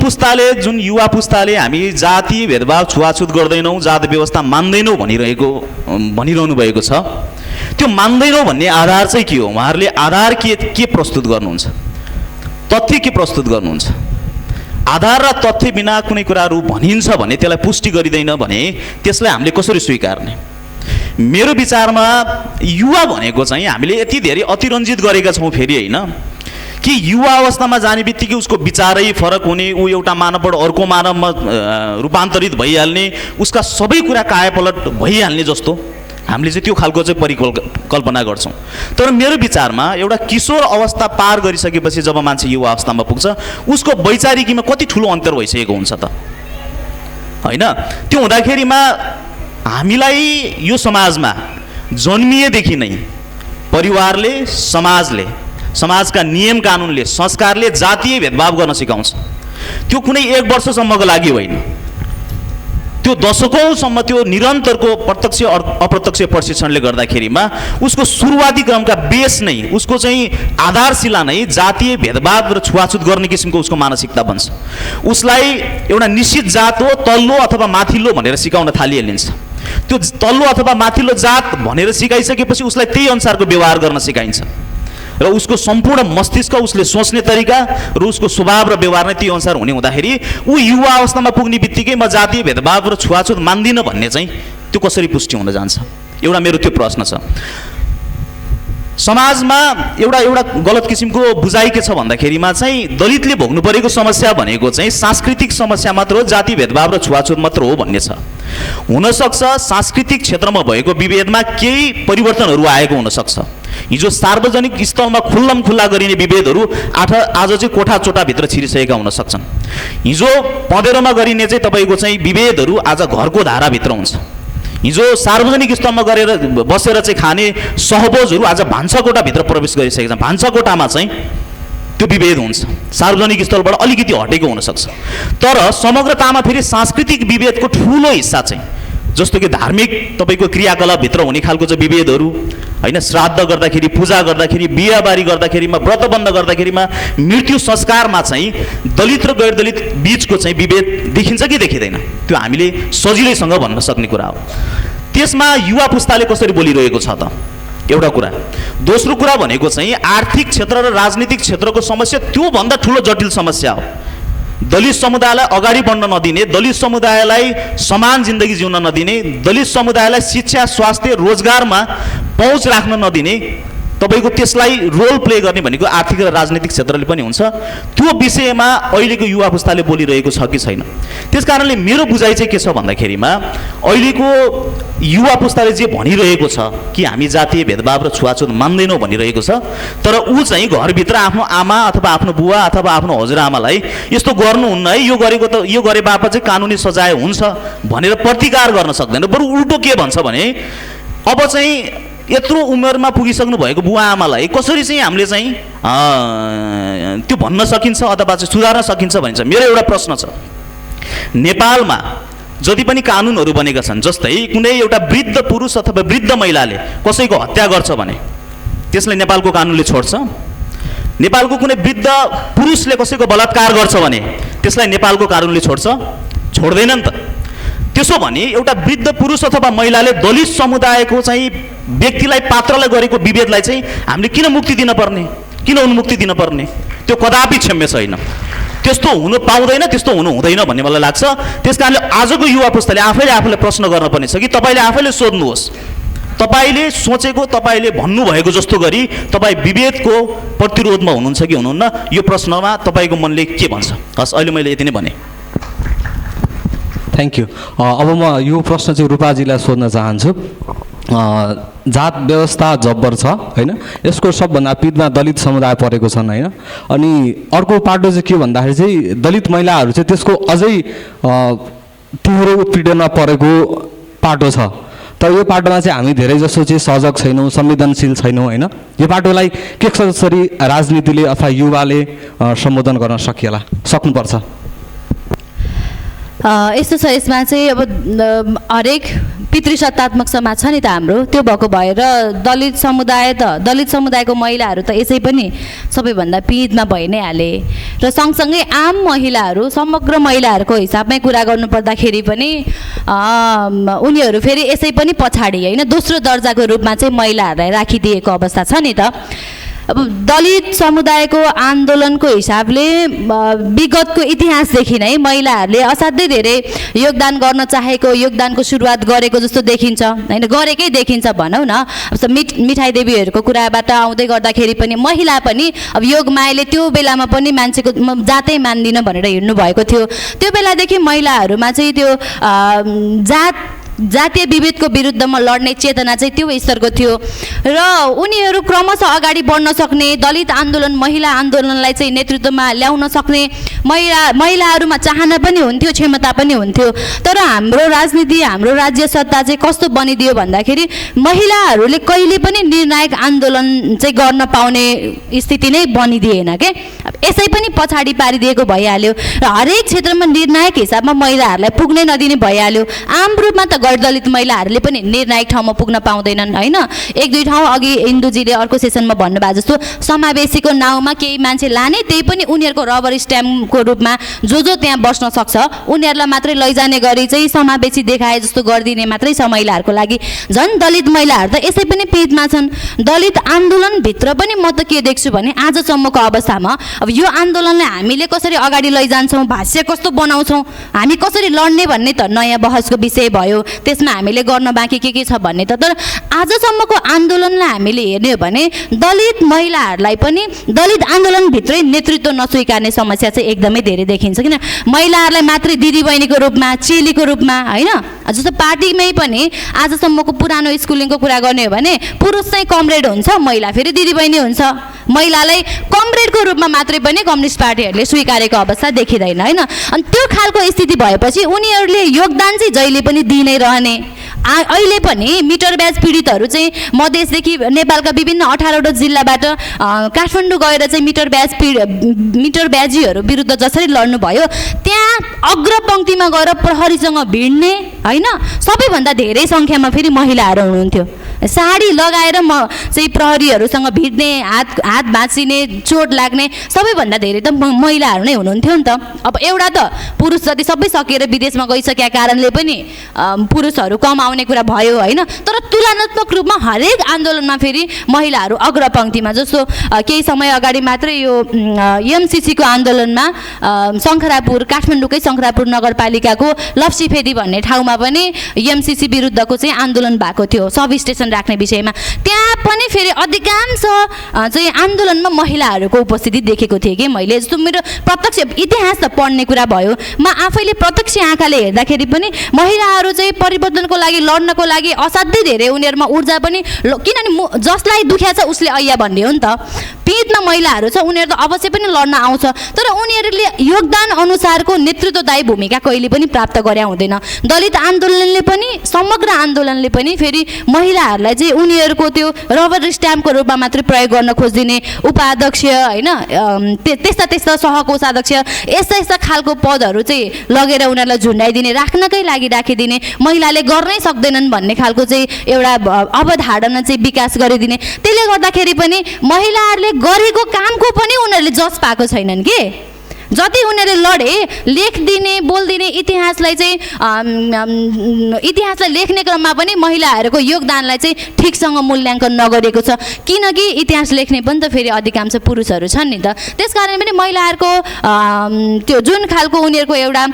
युवा पुस्ताले हामी जातीय भेदभाव छुवाछुत गर्दैनौँ, जात व्यवस्था मान्दैनौँ भनिरहनु भएको छ, त्यो मान्दैनौँ भन्ने आधार चाहिँ के हो? उहाँहरूले आधार के प्रस्तुत गर्नुहुन्छ, तथ्य के प्रस्तुत गर्नुहुन्छ? आधार र तथ्य बिना कुनै कुराहरू भनिन्छ भने त्यसलाई पुष्टि गरिँदैन भने त्यसलाई हामीले कसरी स्वीकार्ने? मेरो विचारमा युवा भनेको चाहिँ हामीले यति धेरै अतिरञ्जित गरेका छौँ फेरि होइन कि युवा अवस्थामा जाने बित्तिकै उसको विचारै फरक हुने, ऊ एउटा मानवबाट अर्को मानवमा रूपान्तरित भइहाल्ने, उसका सबै कुरा कायापलट भइहाल्ने जस्तो हामीले चाहिँ त्यो खालको चाहिँ परिकल्पना गर्छौँ। तर मेरो विचारमा एउटा किशोर अवस्था पार गरिसकेपछि जब मान्छे युवा अवस्थामा पुग्छ उसको वैचारिकीमा कति ठुलो अन्तर भइसकेको हुन्छ त होइन। त्यो हुँदाखेरिमा हामीलाई यो समाजमा जन्मिएदेखि नै परिवारले, समाजका नियम कानुनले, संस्कारले जातीय भेदभाव गर्न सिकाउँछ। त्यो कुनै 1 वर्षसम्मको लागि होइन, त्यो दशकौँसम्म त्यो निरन्तरको प्रत्यक्ष अप्रत्यक्ष प्रशिक्षणले गर्दाखेरिमा उसको सुरुवाती क्रमका बेस नै, उसको चाहिँ आधारशिला नै जातीय भेदभाव र छुवाछुत गर्ने किसिमको उसको मानसिकता बन्छ। उसलाई एउटा निश्चित जात हो, तल्लो अथवा माथिल्लो भनेर सिकाउन थालिहालिन्छ। त्यो तल्लो अथवा माथिल्लो जात भनेर सिकाइसकेपछि उसलाई त्यही अनुसारको व्यवहार गर्न सिकाइन्छ र उसको सम्पूर्ण मस्तिष्क, उसले सोच्ने तरिका र उसको स्वभाव र व्यवहार नै त्यही अनुसार हुने हुँदाखेरि ऊ युवा अवस्थामा पुग्ने बित्तिकै म जातीय भेदभाव र छुवाछुत मान्दिनँ भन्ने चाहिँ त्यो कसरी पुष्टि हुन जान्छ? एउटा मेरो त्यो प्रश्न छ। समाजमा एउटा एउटा गलत किसिमको बुझाइ के छ भन्दाखेरिमा चाहिँ दलितले भोग्नु परेको समस्या भनेको चाहिँ सांस्कृतिक समस्या मात्र हो, जाति भेदभाव र छुवाछुत मात्र हो भन्ने छ। हुनसक्छ सांस्कृतिक क्षेत्रमा भएको विभेदमा केही परिवर्तनहरू आएको हुनसक्छ। हिजो सार्वजनिक स्थलमा खुल्लम खुल्ला गरिने विभेदहरू आज चाहिँ कोठा चोटाभित्र छिरिसकेका हुन सक्छन्। हिजो पँधेरोमा गरिने चाहिँ तपाईँको चाहिँ विभेदहरू आज घरको धाराभित्र हुन्छ। हिजो सार्वजनिक स्थलमा गरेर बसेर चाहिँ खाने सहभोजहरू आज भान्साकोठाभित्र प्रवेश गरिसकेका छन्। भान्साकोठामा चाहिँ त्यो विभेद हुन्छ, सार्वजनिक स्थलबाट अलिकति हटेको हुनसक्छ। तर समग्रतामा फेरि सांस्कृतिक विभेदको ठुलो हिस्सा चाहिँ जस्तो कि धार्मिक तपाईँको क्रियाकलापभित्र हुने खालको चाहिँ विभेदहरू होइन, श्राद्ध गर्दाखेरि, पूजा गर्दाखेरि, बिहाबारी गर्दाखेरिमा, व्रतबन्ध गर्दाखेरिमा, मृत्यु संस्कारमा चाहिँ दलित र गैर दलित बिचको चाहिँ विभेद देखिन्छ कि देखिँदैन, त्यो हामीले सजिलैसँग भन्न सक्ने कुरा हो। त्यसमा युवा पुस्ताले कसरी बोलिरहेको छ त एउटा कुरा। दोस्रो कुरा भनेको चाहिँ आर्थिक क्षेत्र र राजनीतिक क्षेत्रको समस्या त्योभन्दा ठुलो जटिल समस्या हो। दलित समुदायलाई अगाडि बढ्न नदिने, दलित समुदायलाई समान जिन्दगी जिउन नदिने, दलित समुदायलाई शिक्षा, स्वास्थ्य, रोजगारमा पहुँच राख्न नदिने, तपाईँको त्यसलाई रोल प्ले गर्ने भनेको आर्थिक र राजनीतिक क्षेत्रले पनि हुन्छ। त्यो विषयमा अहिलेको युवा पुस्ताले बोलिरहेको छ कि छैन। त्यस कारणले मेरो बुझाइ चाहिँ के छ भन्दाखेरिमा अहिलेको युवा पुस्ताले जे भनिरहेको छ कि हामी जातीय भेदभाव र छुवाछुत मान्दैनौँ भनिरहेको छ, तर ऊ चाहिँ घरभित्र आफ्नो आमा अथवा आफ्नो बुवा अथवा आफ्नो हजुरआमालाई यस्तो गर्नुहुन्न है, यो गरेको त यो गरे बापत चाहिँ कानुनी सजाय हुन्छ भनेर प्रतिकार गर्न सक्दैन। बरु उल्टो के भन्छ भने अब चाहिँ यत्रो उमेरमा पुगिसक्नु भएको बुवा आमालाई कसरी चाहिँ हामीले चाहिँ त्यो भन्न सकिन्छ अथवा चाहिँ सुधार्न सकिन्छ भनिन्छ। मेरो एउटा प्रश्न छ, नेपालमा जति पनि कानुनहरू बनेका छन्, जस्तै कुनै एउटा वृद्ध पुरुष अथवा वृद्ध महिलाले कसैको हत्या गर्छ भने त्यसलाई नेपालको कानुनले छोड्छ। नेपालको कुनै वृद्ध पुरुषले कसैको बलात्कार गर्छ भने त्यसलाई नेपालको कानुनले छोड्छ? छोड्दैन नि त। त्यसो भने एउटा वृद्ध पुरुष अथवा महिलाले दलित समुदायको चाहिँ व्यक्तिलाई, पात्रलाई गरेको विभेदलाई चाहिँ हामीले किन मुक्ति दिन पर्ने, किन उन्मुक्ति दिन पर्ने? त्यो कदापि क्षम्य छैन। त्यस्तो हुनु पाउँदैन, त्यस्तो हुनु हुँदैन भन्ने मलाई लाग्छ। त्यस कारणले आजको युवा पुस्ताले आफैले आफूलाई प्रश्न गर्न पर्ने छ कि तपाईँले आफैले सोध्नुहोस्, तपाईँले सोचेको, तपाईँले भन्नुभएको जस्तो गरी तपाईँ विभेदको प्रतिरोधमा हुनुहुन्छ कि हुनुहुन्न, यो प्रश्नमा तपाईँको मनले के भन्छ? हस्, अहिले मैले यति नै भने। Thank you. अब म यो प्रश्न चाहिँ रूपाजीलाई सोध्न चाहन्छु। जात व्यवस्था जब्बर छ होइन, यसको सबभन्दा पिडमा दलित समुदाय परेको छन् होइन। अनि अर्को पाटो चाहिँ के भन्दाखेरि चाहिँ दलित महिलाहरू चाहिँ त्यसको अझै तीव्र उत्पीडनमा परेको पाटो छ। तर यो पाटोमा चाहिँ हामी धेरै जसो चाहिँ सजग छैनौँ, संवेदनशील छैनौँ होइन। यो पाटोलाई के कसरी राजनीतिले अथवा युवाले सम्बोधन गर्न सकिएला, सक्नुपर्छ? यस्तो छ, यसमा चाहिँ अब हरेक पितृसत्तात्मक समाज छ नि त हाम्रो, त्यो भएको भएर दलित समुदायको महिलाहरू त यसै पनि सबैभन्दा पीडितमा भइ नै हाले। र सँगसँगै आम महिलाहरू, समग्र महिलाहरूको हिसाबमै कुरा गर्नुपर्दाखेरि पनि उनीहरू फेरि यसै पनि पछाडि होइन, दोस्रो दर्जाको रूपमा चाहिँ महिलाहरूलाई राखिदिएको अवस्था छ नि त। अब दलित समुदायको आन्दोलनको हिसाबले विगतको इतिहासदेखि नै महिलाहरूले असाध्यै धेरै योगदान गर्न चाहेको, योगदानको सुरुवात गरेको जस्तो देखिन्छ होइन, गरेकै देखिन्छ भनौँ न। अब मिठाई देवीहरूको कुराबाट आउँदै गर्दाखेरि पनि महिला पनि अब योगमायाले त्यो बेलामा पनि मान्छेको जातै मान्दिनँ भनेर हिँड्नु भएको थियो। त्यो बेलादेखि महिलाहरूमा चाहिँ त्यो जातीय विभेदको विरुद्धमा लड्ने चेतना चाहिँ त्यो स्तरको थियो र उनीहरू क्रमशः अगाडि बढ्न सक्ने, दलित आन्दोलन, महिला आन्दोलनलाई चाहिँ नेतृत्वमा ल्याउन सक्ने महिलाहरूमा चाहना पनि हुन्थ्यो, क्षमता पनि हुन्थ्यो। तर हाम्रो राजनीति, हाम्रो राज्य सत्ता चाहिँ कस्तो बनिदियो भन्दाखेरि महिलाहरूले कहिले पनि निर्णायक आन्दोलन चाहिँ गर्न पाउने स्थिति नै बनिदिएन के। यसै पनि पछाडि पारिदिएको भइहाल्यो र हरेक क्षेत्रमा निर्णायक हिसाबमा महिलाहरूलाई पुग्नै नदिने भइहाल्यो। आम रूपमा त गैर दलित महिलाहरूले पनि निर्णायक ठाउँमा पुग्न पाउँदैनन् होइन। एक दुई ठाउँ अघि इन्दुजीले अर्को सेसनमा भन्नुभयो जस्तो समावेशीको नाउँमा केही मान्छे लाने, त्यही पनि उनीहरूको रबर स्ट्याम्पको रूपमा जो त्यहाँ बस्न सक्छ उनीहरूलाई मात्रै लैजाने गरी चाहिँ समावेशी देखाए जस्तो गरिदिने मात्रै छ महिलाहरूको लागि। झन् दलित महिलाहरू त यसै पनि पीडितमा छन्। दलित आन्दोलनभित्र पनि म त के देख्छु भने आजसम्मको अवस्थामा अब यो आन्दोलनलाई हामीले कसरी अगाडि लैजान्छौँ, भाष्य कस्तो बनाउँछौँ, हामी कसरी लड्ने भन्ने त नयाँ बहसको विषय भयो। त्यसमा हामीले गर्न बाँकी के छ भन्ने त। तर आजसम्मको आन्दोलनलाई हामीले हेर्ने हो भने दलित महिलाहरूलाई पनि दलित आन्दोलनभित्रै नेतृत्व नस्वीकार्ने समस्या चाहिँ एकदमै धेरै देखिन्छ। किन महिलाहरूलाई मात्रै दिदीबहिनीको रूपमा, चेलीको रूपमा, होइन, जस्तो पार्टीमै पनि आजसम्मको पुरानो स्कुलिङको कुरा गर्ने हो भने पुरुष चाहिँ कमरेड हुन्छ, महिला फेरि दिदीबहिनी हुन्छ। महिलालाई कमरेडको रूपमा मात्रै पनि कम्युनिस्ट पार्टीहरूले स्वीकारेको अवस्था देखिँदैन, होइन। अनि त्यो खालको स्थिति भएपछि उनीहरूले योगदान चाहिँ जहिले पनि दिइ नै रहने। अहिले पनि मिटर ब्याज पीडितहरू चाहिँ मधेसदेखि नेपालका विभिन्न 18वटा जिल्लाबाट काठमाडौँ गएर चाहिँ मिटर ब्याजीहरू विरुद्ध जसरी लड्नुभयो, त्यहाँ अग्रपङ्क्तिमा गएर प्रहरीसँग भिड्ने, होइन, सबैभन्दा धेरै सङ्ख्यामा फेरि महिलाहरू हुनुहुन्थ्यो। साडी लगाएर चाहिँ प्रहरीहरूसँग भिड्ने, हात भाँचिने, चोट लाग्ने सबैभन्दा धेरै त महिलाहरू नै हुनुहुन्थ्यो नि त। अब एउटा त पुरुष जति सबै सकेर विदेशमा गइसकेका कारणले पनि पुरुषहरू कम आउने कुरा भयो, होइन। तर तुलनात्मक रूपमा हरेक आन्दोलनमा फेरि महिलाहरू अग्रपङ्क्तिमा। जस्तो केही समय अगाडि मात्रै यो एमसिसीको आन्दोलनमा शङ्खरापुर, काठमाडौँकै शङ्खरापुर नगरपालिकाको लप्सीफेदी भन्ने ठाउँमा पनि एमसिसी विरुद्धको चाहिँ आन्दोलन भएको थियो, सब स्टेसन राख्ने विषयमा। त्यहाँ पनि फेरि अधिकांश चाहिँ आन्दोलनमा महिलाहरूको उपस्थिति देखेको थिएँ कि मैले। जस्तो मेरो प्रत्यक्ष इतिहास त पढ्ने कुरा भयो, म आफैले प्रत्यक्ष आँखाले हेर्दाखेरि पनि महिलाहरू चाहिँ परिवर्तनको लागि लड्नको लागि असाध्यै धेरै उनीहरूमा ऊर्जा पनि, किनभने जसलाई दुख्या छ उसले ऐया भन्ने हो नि त। पीडित महिलाहरू छ, उनीहरू त अवश्य पनि लड्न आउँछ, तर उनीहरूले योगदान अनुसारको नेतृत्वदायी भूमिका कहिले पनि प्राप्त गरे हुँदैन। दलित आन्दोलनले पनि, समग्र आन्दोलनले पनि फेरि महिलाहरूलाई चाहिँ उनीहरूको त्यो रबर स्ट्याम्पको रूपमा मात्रै प्रयोग गर्न खोजिदिने, उपाध्यक्ष, होइन, त्यस्ता सहकोषाध्यक्ष, यस्ता खालको पदहरू चाहिँ लगेर उनीहरूलाई झुन्डाइदिने, राख्नकै लागि राखिदिने, महिलाले गर्नै सक्दैनन् भन्ने खालको चाहिँ एउटा अवधारणा चाहिँ विकास गरिदिने। त्यसले गर्दाखेरि पनि महिलाहरूले गरेको कामको पनि उनीहरूले जस पाएको छैनन् के। जति उनीहरूले लडे, लेखदिने, बोलिदिने, इतिहासलाई चाहिँ इतिहासलाई लेख्ने क्रममा पनि महिलाहरूको योगदानलाई चाहिँ ठिकसँग मूल्याङ्कन नगरेको छ। किनकि इतिहास लेख्ने पनि त फेरि अधिकांश पुरुषहरू छन् नि त। त्यसकारण पनि महिलाहरूको त्यो जुन खालको उनीहरूको एउटा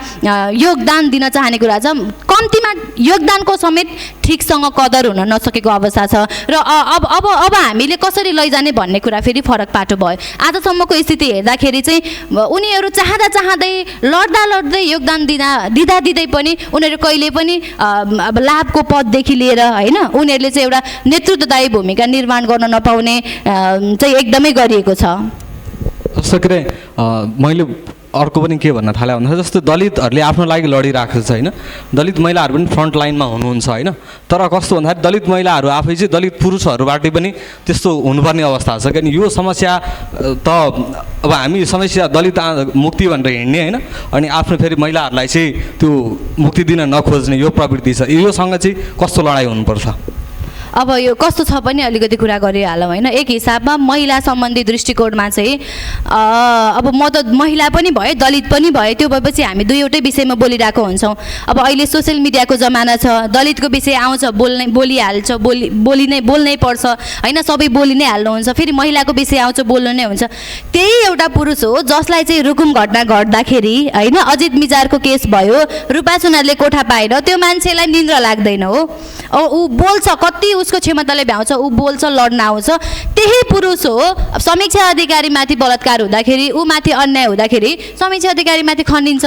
योगदान दिन चाहने कुरा छ, कम्तीमा योगदानको समेत ठिकसँग कदर हुन नसकेको अवस्था छ। र अब हामीले कसरी लैजाने भन्ने कुरा फेरि फरक पाटो भयो। आजसम्मको स्थिति हेर्दाखेरि चाहिँ उनीहरू चाहँदै लड्दै योगदान दिँदै पनि उनीहरू कहिले पनि अब लाभको पददेखि लिएर, होइन, उनीहरूले चाहिँ एउटा नेतृत्वदायी भूमिका निर्माण गर्न नपाउने चाहिँ एकदमै गरिएको छ। जस्तो के अरे मैले अर्को पनि के भन्न थालेँ भन्दा जस्तो दलितहरूले आफ्नो लागि लडिरहेको छ, होइन, दलित महिलाहरू पनि फ्रन्ट लाइनमा हुनुहुन्छ, होइन। तर कस्तो भन्दाखेरि दलित महिलाहरू आफै चाहिँ दलित पुरुषहरूबाट पनि त्यस्तो हुनुपर्ने अवस्था छ। किनभने यो समस्या त अब हामी समस्या दलित मुक्ति भनेर हिँड्ने, होइन, अनि आफ्नो फेरि महिलाहरूलाई चाहिँ त्यो मुक्ति दिन नखोज्ने यो प्रवृत्ति छ। योसँग चाहिँ कस्तो लडाइँ हुनुपर्छ? अब यो कस्तो छ पनि अलिकति कुरा गरिहालौँ, होइन। एक हिसाबमा महिला सम्बन्धी दृष्टिकोणमा चाहिँ अब म त महिला पनि भएँ, दलित पनि भएँ, त्यो भएपछि हामी दुईवटै विषयमा बोलिरहेको हुन्छौँ। अब अहिले सोसियल मिडियाको जमाना छ, दलितको विषय आउँछ, बोलिहाल्छ, बोल्नै पर्छ, होइन, सबै बोलि नै हाल्नुहुन्छ। फेरि महिलाको विषय आउँछ, बोल्नु नै हुन्छ। त्यही एउटा पुरुष हो जसलाई चाहिँ रुकुम घटना घट्दाखेरि, होइन, अजित मिजारको केस भयो, रूपा सुनारले कोठा पाएर, त्यो मान्छेलाई निन्द्रा लाग्दैन हो, ऊ बोल्छ, कति उसको क्षमताले भ्याउँछ, ऊ बोल्छ, लड्न आउँछ। त्यही पुरुष हो समीक्षा अधिकारीमाथि बलात्कार हुँदाखेरि, ऊ माथि अन्याय हुँदाखेरि समीक्षा अधिकारीमाथि खनिन्छ।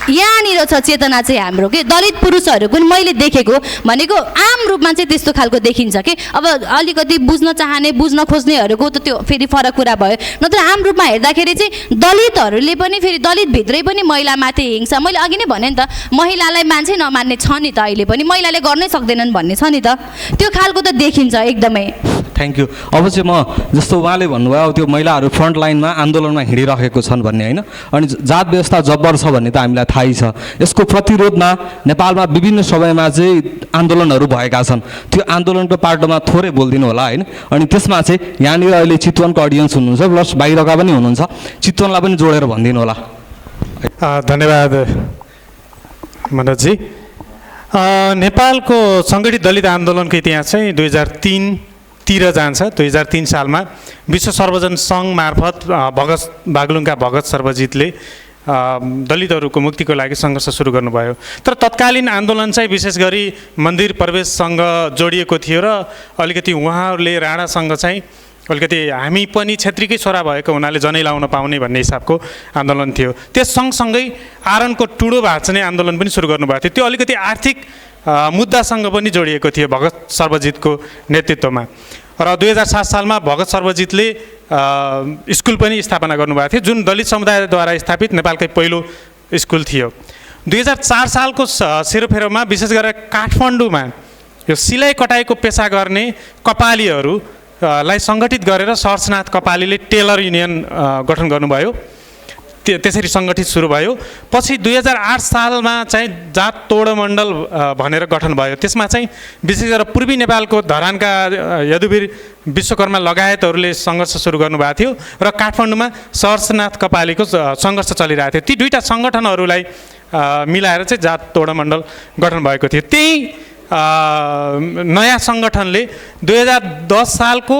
यहाँनिर छ चेतना चाहिँ हाम्रो के दलित पुरुषहरूको पनि मैले देखेको भनेको आम रूपमा चाहिँ त्यस्तो खालको देखिन्छ कि। अब अलिकति बुझ्न चाहने, बुझ्न खोज्नेहरूको त त्यो फेरि फरक कुरा भयो। नत्र आम रूपमा हेर्दाखेरि चाहिँ दलितहरूले पनि फेरि दलितभित्रै पनि महिलामाथि हिंसा, मैले अघि नै भने नि त, महिलालाई मान्छे नमान्ने छ नि त, अहिले पनि महिलाले गर्नै सक्दैनन् भन्ने छ नि त, त्यो खालको त देखिन्छ एकदमै। Thank you. अब चाहिँ म जस्तो उहाँले भन्नुभयो त्यो महिलाहरू फ्रन्ट लाइनमा आन्दोलनमा हिँडिरहेको छन् भन्ने, होइन, अनि जात व्यवस्था जब्बर छ भन्ने त हामीलाई थाहै छ। यसको प्रतिरोधमा नेपालमा विभिन्न समयमा चाहिँ आन्दोलनहरू भएका छन्। त्यो आन्दोलनको पाटोमा थोरै बोलिदिनु होला, होइन। अनि त्यसमा चाहिँ यहाँनिर अहिले चितवनको अडियन्स हुनुहुन्छ, प्लस बाहिरका पनि हुनुहुन्छ, चितवनलाई पनि जोडेर भनिदिनु होला। धन्यवाद मनोजजी। नेपालको सङ्गठित दलित आन्दोलनको इतिहास चाहिँ 2003 तिर जान्छ। 2003 सालमा विश्व सर्वजन सङ्घ मार्फत बागलुङका भगत सर्वजितले दलितहरूको मुक्तिको लागि सङ्घर्ष सुरु गर्नुभयो। तर तत्कालीन आन्दोलन चाहिँ विशेष गरी मन्दिर प्रवेशसँग जोडिएको थियो र अलिकति उहाँहरूले राणासँग चाहिँ अलिकति हामी पनि क्षेत्रीकै छोरा भएको हुनाले जनै लाउन पाउने भन्ने हिसाबको आन्दोलन थियो। त्यस सँगसँगै आरनको टुडो भाँच्ने आन्दोलन पनि सुरु गर्नुभएको थियो। त्यो अलिकति आर्थिक मुद्दासँग पनि जोडिएको थियो भगत सर्वजितको नेतृत्वमा। र 2007 सालमा भगत सर्वजितले स्कुल पनि स्थापना गर्नुभएको थियो, जुन दलित समुदायद्वारा स्थापित नेपालकै पहिलो स्कुल थियो। 2004 सालको सेरोफेरोमा विशेष गरेर काठमाडौँमा यो सिलाइ कटाइको पेसा गर्ने कपालीहरूलाई सङ्गठित गरेर सहर्षनाथ कपालीले टेलर युनियन गठन गर्नुभयो। त्यसरी सङ्गठित सुरु भयो। पछि 2008 सालमा चाहिँ जात तोड मण्डल भनेर गठन भयो। त्यसमा चाहिँ विशेष गरेर पूर्वी नेपालको धरानका यदुवीर विश्वकर्मा लगायतहरूले सङ्घर्ष सुरु गर्नुभएको थियो र काठमाडौँमा सहर्षनाथ कपालीको सङ्घर्ष चलिरहेको थियो। ती दुईवटा सङ्गठनहरूलाई मिलाएर चाहिँ जात तोड मण्डल गठन भएको थियो। त्यही नयाँ सङ्गठनले 2010 सालको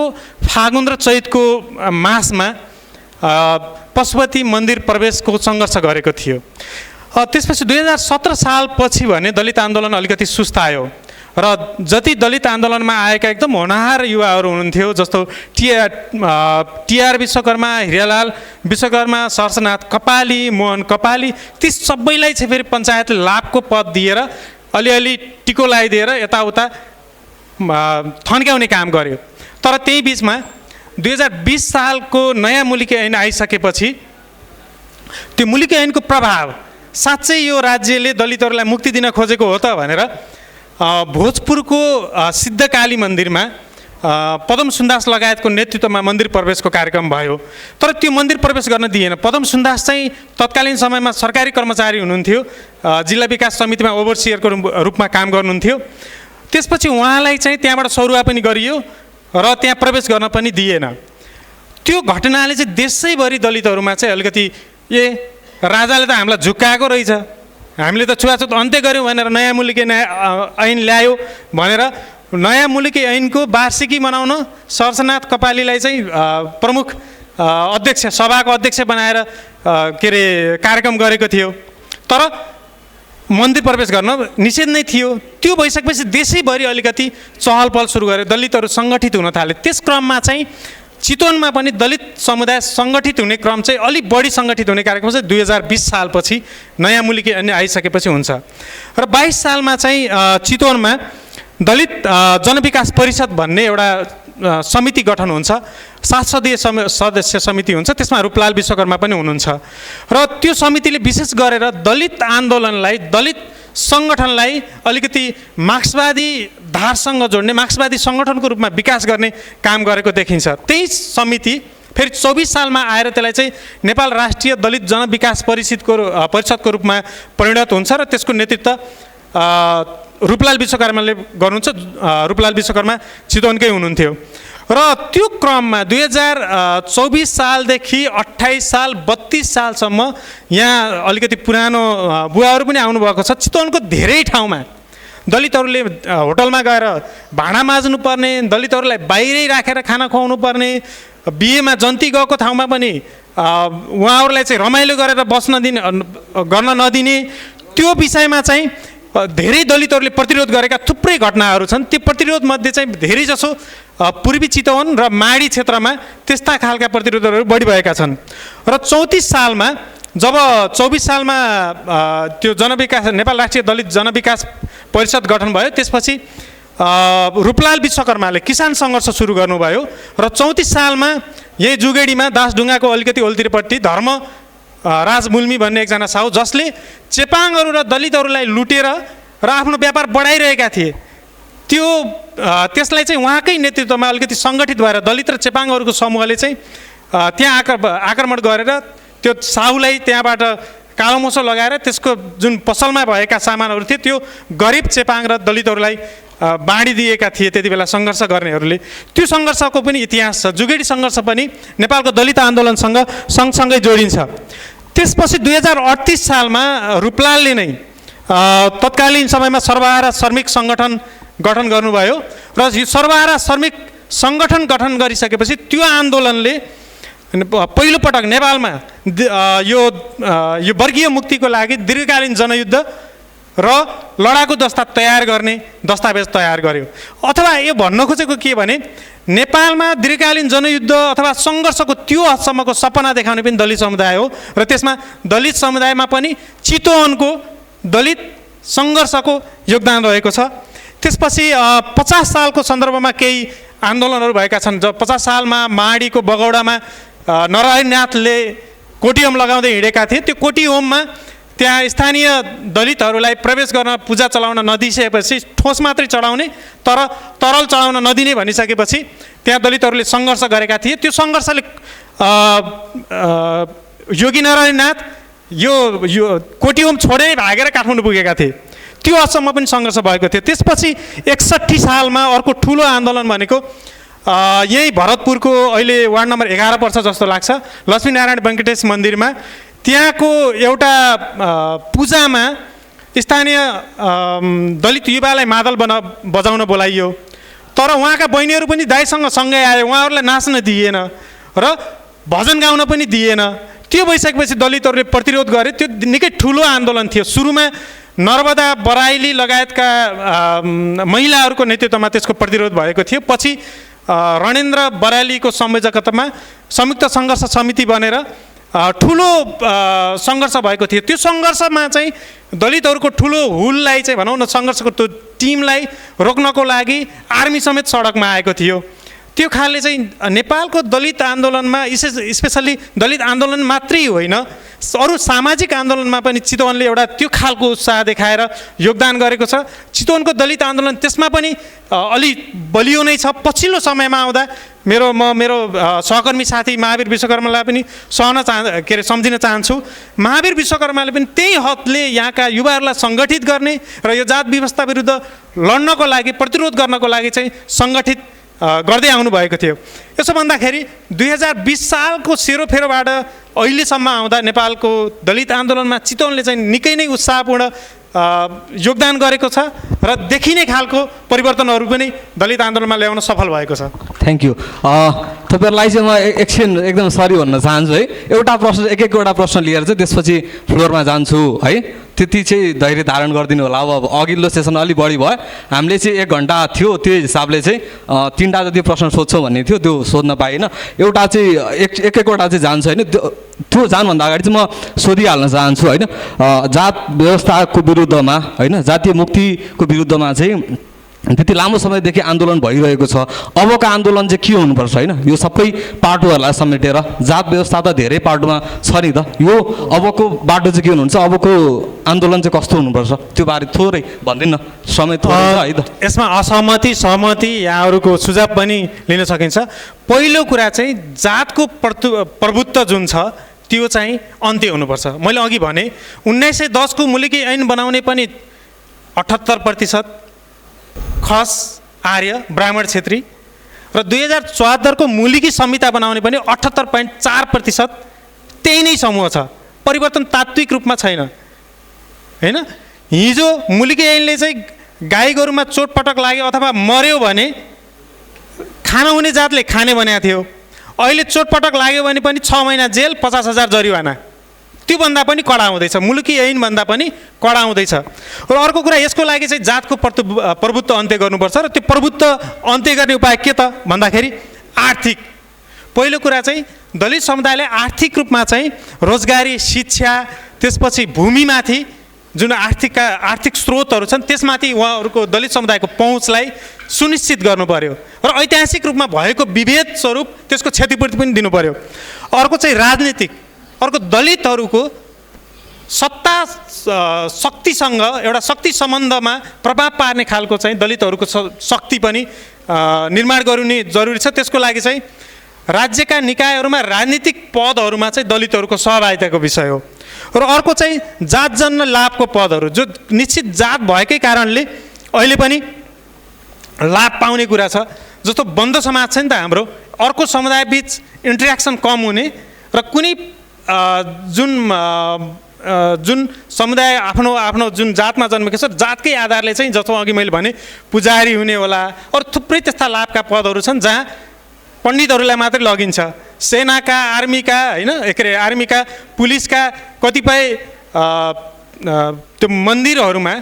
फागुन र चैतको मासमा पशुपति मन्दिर प्रवेशको सङ्घर्ष गरेको थियो। त्यसपछि 2017 सालपछि भने दलित आन्दोलन अलिकति सुस्तायो र जति दलित आन्दोलनमा आएका एकदम होनहार युवाहरू हुनुहुन्थ्यो, जस्तो टिआर विश्वकर्मा, हिरालाल विश्वकर्मा, सहर्षनाथ कपाली, मोहन कपाली, ती सबैलाई चाहिँ फेरि पञ्चायतले लाभको पद दिएर अलिअलि टिको लगाइदिएर यताउता थन्क्याउने काम गर्यो। तर त्यही बिचमा 2020 सालको नयाँ मुलुकी ऐन आइसकेपछि त्यो मुलुकी ऐनको प्रभाव साँच्चै यो राज्यले दलितहरूलाई मुक्ति दिन खोजेको हो त भनेर भोजपुरको सिद्धकाली मन्दिरमा पदम सुन्दास लगायतको नेतृत्वमा मन्दिर प्रवेशको कार्यक्रम भयो। तर त्यो मन्दिर प्रवेश गर्न दिएन। पदम सुन्दास चाहिँ तत्कालीन समयमा सरकारी कर्मचारी हुनुहुन्थ्यो, जिल्ला विकास समितिमा ओभरसियरको रूपमा काम गर्नुहुन्थ्यो। त्यसपछि उहाँलाई चाहिँ त्यहाँबाट सरुवा पनि गरियो र त्यहाँ प्रवेश गर्न पनि दिएन। त्यो घटनाले चाहिँ देशैभरि दलितहरूमा चाहिँ अलिकति राजाले त हामीलाई झुक्काएको रहेछ, हामीले त छुवाछुत अन्त्य गऱ्यौँ भनेर नयाँ मुलुकी ऐन ल्यायो भनेर नयाँ मुलुकी ऐनको वार्षिकी मनाउन सहर्षनाथ कपालीलाई चाहिँ प्रमुख अध्यक्ष, सभाको अध्यक्ष बनाएर के अरे कार्यक्रम गरेको थियो। तर मन्दिर प्रवेश गर्न निषेध नै थियो। त्यो भइसकेपछि देशैभरि अलिकति चहल पहल सुरु गर्यो, दलितहरू सङ्गठित हुन थाले। त्यस क्रममा चाहिँ चितवनमा पनि दलित समुदाय सङ्गठित हुने क्रम चाहिँ अलिक बढी सङ्गठित हुने कार्यक्रम चाहिँ 2020 सालपछि नयाँ मुलुकी ऐन आइसकेपछि हुन्छ। र 22 सालमा चाहिँ चितवनमा दलित जनविकास परिषद भन्ने एउटा समिति गठन हुन्छ, 7 सदस्य समिति हुन्छ। त्यसमा रूपलाल विश्वकर्मा पनि हुनुहुन्छ र त्यो समितिले विशेष गरेर दलित आन्दोलनलाई, दलित सङ्गठनलाई अलिकति मार्क्सवादी धारसँग जोड्ने, मार्क्सवादी सङ्गठनको रूपमा विकास गर्ने काम गरेको देखिन्छ। त्यही समिति फेरि 24 सालमा आएर त्यसलाई चाहिँ नेपाल राष्ट्रिय दलित जनविकास परिषदको रूपमा परिणत हुन्छ र त्यसको नेतृत्व रूपलाल विश्वकर्माले गर्नुहुन्छ। रूपलाल विश्वकर्मा चितवनकै हुनुहुन्थ्यो र त्यो क्रममा 2024 सालदेखि 28 साल 32 सालसम्म यहाँ अलिकति पुरानो बुवाहरू पनि आउनुभएको छ। चितवनको धेरै ठाउँमा दलितहरूले होटलमा गएर भाँडा माझ्नुपर्ने, दलितहरूलाई बाहिरै राखेर खाना खुवाउनु पर्ने, बिहेमा जन्ती गएको ठाउँमा पनि उहाँहरूलाई चाहिँ रमाइलो गरेर गर्न नदिने, त्यो विषयमा चाहिँ धेरै दलितहरूले प्रतिरोध गरेका थुप्रै घटनाहरू छन्। त्यो प्रतिरोधमध्ये चाहिँ धेरैजसो पूर्वी चितवन र माडी क्षेत्रमा त्यस्ता खालका प्रतिरोधहरू बढी भएका छन्। र 34 सालमा जब 24 सालमा त्यो जनविकास नेपाल राष्ट्रिय दलित जनविकास परिषद गठन भयो, त्यसपछि रूपलाल विश्वकर्माले किसान सङ्घर्ष सुरु गर्नुभयो र 34 सालमा यही जुगेडीमा दासढुङ्गाको अलिकति ओल्तिरपट्टि धर्म राज मुल्मी भन्ने एकजना साहु, जसले चेपाङहरू र दलितहरूलाई लुटेर र आफ्नो व्यापार बढाइरहेका थिए, त्यसलाई चाहिँ उहाँकै नेतृत्वमा अलिकति सङ्गठित भएर दलित र चेपाङहरूको समूहले चाहिँ त्यहाँ आक्रमण गरेर त्यो साहुलाई त्यहाँबाट कालो मोसो लगाएर त्यसको जुन पसलमा भएका सामानहरू थिए त्यो गरिब चेपाङ र दलितहरूलाई बाँडिदिएका थिए त्यति बेला सङ्घर्ष गर्नेहरूले। त्यो सङ्घर्षको पनि इतिहास छ। जुगेडी सङ्घर्ष पनि नेपालको दलित आन्दोलनसँग सँगसँगै जोडिन्छ। त्यसपछि 2038 सालमा रूपलालले नै तत्कालीन समयमा सर्वहारा श्रमिक सङ्गठन गठन गर्नुभयो र यो सर्वहारा श्रमिक सङ्गठन गठन गरिसकेपछि त्यो आन्दोलनले पहिलोपटक नेपालमा यो वर्गीय मुक्तिको लागि दीर्घकालीन जनयुद्ध र लडाकु दस्तावेज तयार गर्यो। अथवा यो भन्न खोजेको के भने नेपालमा दीर्घकालीन जनयुद्ध अथवा सङ्घर्षको त्यो हदसम्मको सपना देखाउने पनि दलित समुदाय हो र त्यसमा दलित समुदायमा पनि चितवनको दलित सङ्घर्षको योगदान रहेको छ। त्यसपछि 50 सालको सन्दर्भमा केही आन्दोलनहरू भएका छन्। 50 सालमा माडीको बगौडामा नरहरिनाथले कोटीहोम लगाउँदै हिँडेका थिए। त्यो कोटीहोममा त्यहाँ स्थानीय दलितहरूलाई प्रवेश गर्न पूजा चलाउन नदिइसकेपछि ठोस मात्रै चढाउने तर तरल चढाउन नदिने भनिसकेपछि त्यहाँ दलितहरूले सङ्घर्ष गरेका थिए। त्यो सङ्घर्षले योगी नरहरिनाथ यो कोटीहोम छोडेर भागेर काठमाडौँ पुगेका थिए। त्यो हदसम्म पनि सङ्घर्ष भएको थियो। त्यसपछि 61 सालमा अर्को ठुलो आन्दोलन भनेको यही भरतपुरको अहिले वार्ड नम्बर 11 पर्छ जस्तो लाग्छ लक्ष्मीनारायण वेङ्कटेश मन्दिरमा त्यहाँको एउटा पूजामा स्थानीय दलित युवालाई मादल बजाउन बोलाइयो तर उहाँका बहिनीहरू पनि दाइसँग सँगै आए। उहाँहरूलाई नाच्न दिएन र भजन गाउन पनि दिएन। त्यो भइसकेपछि दलितहरूले प्रतिरोध गरे। त्यो निकै ठुलो आन्दोलन थियो। सुरुमा नर्मदा बराइली लगायतका महिलाहरूको नेतृत्वमा त्यसको प्रतिरोध भएको थियो। पछि रणेन्द्र बराइलीको संयोजकतामा संयुक्त सङ्घर्ष समिति बनेर ठुलो सङ्घर्ष भएको थियो। त्यो सङ्घर्षमा चाहिँ दलितहरूको ठुलो हुललाई चाहिँ भनौँ न सङ्घर्षको त्यो टिमलाई रोक्नको लागि आर्मी समेत सडकमा आएको थियो। त्यो खालले चाहिँ नेपालको दलित आन्दोलनमा स्पेसल्ली दलित आन्दोलन मात्रै होइन अरू सामाजिक आन्दोलनमा पनि चितवनले एउटा त्यो खालको उत्साह देखाएर योगदान गरेको छ। चितवनको दलित आन्दोलन त्यसमा पनि अलि बलियो नै छ। पछिल्लो समयमा आउँदा मेरो सहकर्मी साथी महावीर विश्वकर्मालाई पनि सम्झिन चाहन्छु। महावीर विश्वकर्माले पनि त्यही हदले यहाँका युवाहरूलाई सङ्गठित गर्ने र यो जात व्यवस्था विरुद्ध लड्नको लागि प्रतिरोध गर्नको लागि चाहिँ सङ्गठित गर्दै आउनुभएको थियो। यसो भन्दाखेरि 2020 सालको सेरोफेरोबाट अहिलेसम्म आउँदा नेपालको दलित आन्दोलनमा चितवनले चाहिँ निकै नै उत्साहपूर्ण योगदान गरेको छ र देखिने खालको परिवर्तनहरू पनि दलित आन्दोलनमा ल्याउन सफल भएको छ। Thank you. तपाईँहरूलाई चाहिँ म एकछिन एकदम सरी भन्न चाहन्छु है। एउटा प्रश्न एक-एकवटा प्रश्न लिएर चाहिँ त्यसपछि फ्लोरमा जान्छु है। त्यति चाहिँ धैर्य धारण गरिदिनु होला। अब अघिल्लो सेसन अलिक बढी भयो। हामीले चाहिँ 1 घन्टा थियो त्यो हिसाबले चाहिँ 3टा जति प्रश्न सोध्छौँ भन्ने थियो त्यो सोध्न पाइनँ। एउटा चाहिँ एक-एकवटा चाहिँ जान्छु होइन। त्यो जानभन्दा अगाडि चाहिँ म सोधिहाल्न चाहन्छु होइन। जात व्यवस्थाको विरुद्धमा होइन जातीय मुक्तिको विरुद्धमा चाहिँ त्यति लामो समयदेखि आन्दोलन भइरहेको छ। अबको आन्दोलन चाहिँ के हुनुपर्छ होइन। यो सबै पाटोहरूलाई समेटेर जात व्यवस्था त धेरै पाटोमा छ नि त। यो अबको बाटो चाहिँ के हुनुहुन्छ अबको आन्दोलन चाहिँ कस्तो हुनुपर्छ त्यो बारे थोरै भनिदिनु न। समय थोरै छ है त। यसमा असहमति सहमति यहाँहरूको सुझाव पनि लिन सकिन्छ। पहिलो कुरा चाहिँ जातको प्रभुत्व जुन छ त्यो चाहिँ अन्त्य हुनुपर्छ। मैले अघि भने 1910 को मुलुकी ऐन बनाउने पनि 78% खस आर्य ब्राह्मण क्षेत्री र 2074 को मुलुकी संहिता बनाउने पनि 78.4% त्यही नै समूह छ। परिवर्तन तात्विक रूपमा छैन हैन। हिजो मुलुकी ऐनले चाहिँ गाई गोरुमा चोटपटक लाग्यो अथवा मर्यो भने खान हुने जातले खाने भनेको थियो। अहिले चोटपटक लाग्यो भने पनि 6 महिना जेल 50,000 जरिवाना त्योभन्दा पनि कडा हुँदैछ। मुलुकी ऐन भन्दा पनि कडा हुँदैछ। र अर्को कुरा यसको लागि चाहिँ जातको प्रभुत्व अन्त्य गर्नुपर्छ र त्यो प्रभुत्व अन्त्य गर्ने उपाय के त भन्दाखेरि आर्थिक। पहिलो कुरा चाहिँ दलित समुदायले आर्थिक रूपमा चाहिँ रोजगारी शिक्षा त्यसपछि भूमिमाथि जुन आर्थिक स्रोतहरू छन् त्यसमाथि उहाँहरूको दलित समुदायको पहुँचलाई सुनिश्चित गर्नु पर्यो र ऐतिहासिक रूपमा भएको विभेद स्वरूप त्यसको क्षतिपूर्ति पनि दिनु पर्यो। अर्को चाहिँ राजनीतिक। अर्को दलितहरूको सत्ता शक्तिसँग एउटा शक्ति सम्बन्धमा प्रभाव पार्ने खालको चाहिँ दलितहरूको शक्ति पनि निर्माण गरिने जरुरी छ। त्यसको लागि चाहिँ राज्यका निकायहरूमा राजनीतिक पदहरूमा चाहिँ दलितहरूको सहभागिताको विषय हो। र अर्को चाहिँ जातजन्य लाभको पदहरू जो निश्चित जात भएकै कारणले अहिले पनि लाभ पाउने कुरा छ। जस्तो बन्द समाज छ नि त हाम्रो। अर्को समुदाय बिच इन्टरेक्सन कम हुने र कुनै जुन जुन समुदाय आफ्नो आफ्नो जुन जातमा जन्मेको छ जातकै आधारले चाहिँ जस्तो अघि मैले भने पुजारी हुने होला अरू थुप्रै त्यस्ता लाभका पदहरू छन् जहाँ पण्डितहरूलाई मात्रै लगिन्छ। सेनाका आर्मीका होइन के अरे आर्मीका पुलिसका कतिपय त्यो मन्दिरहरूमा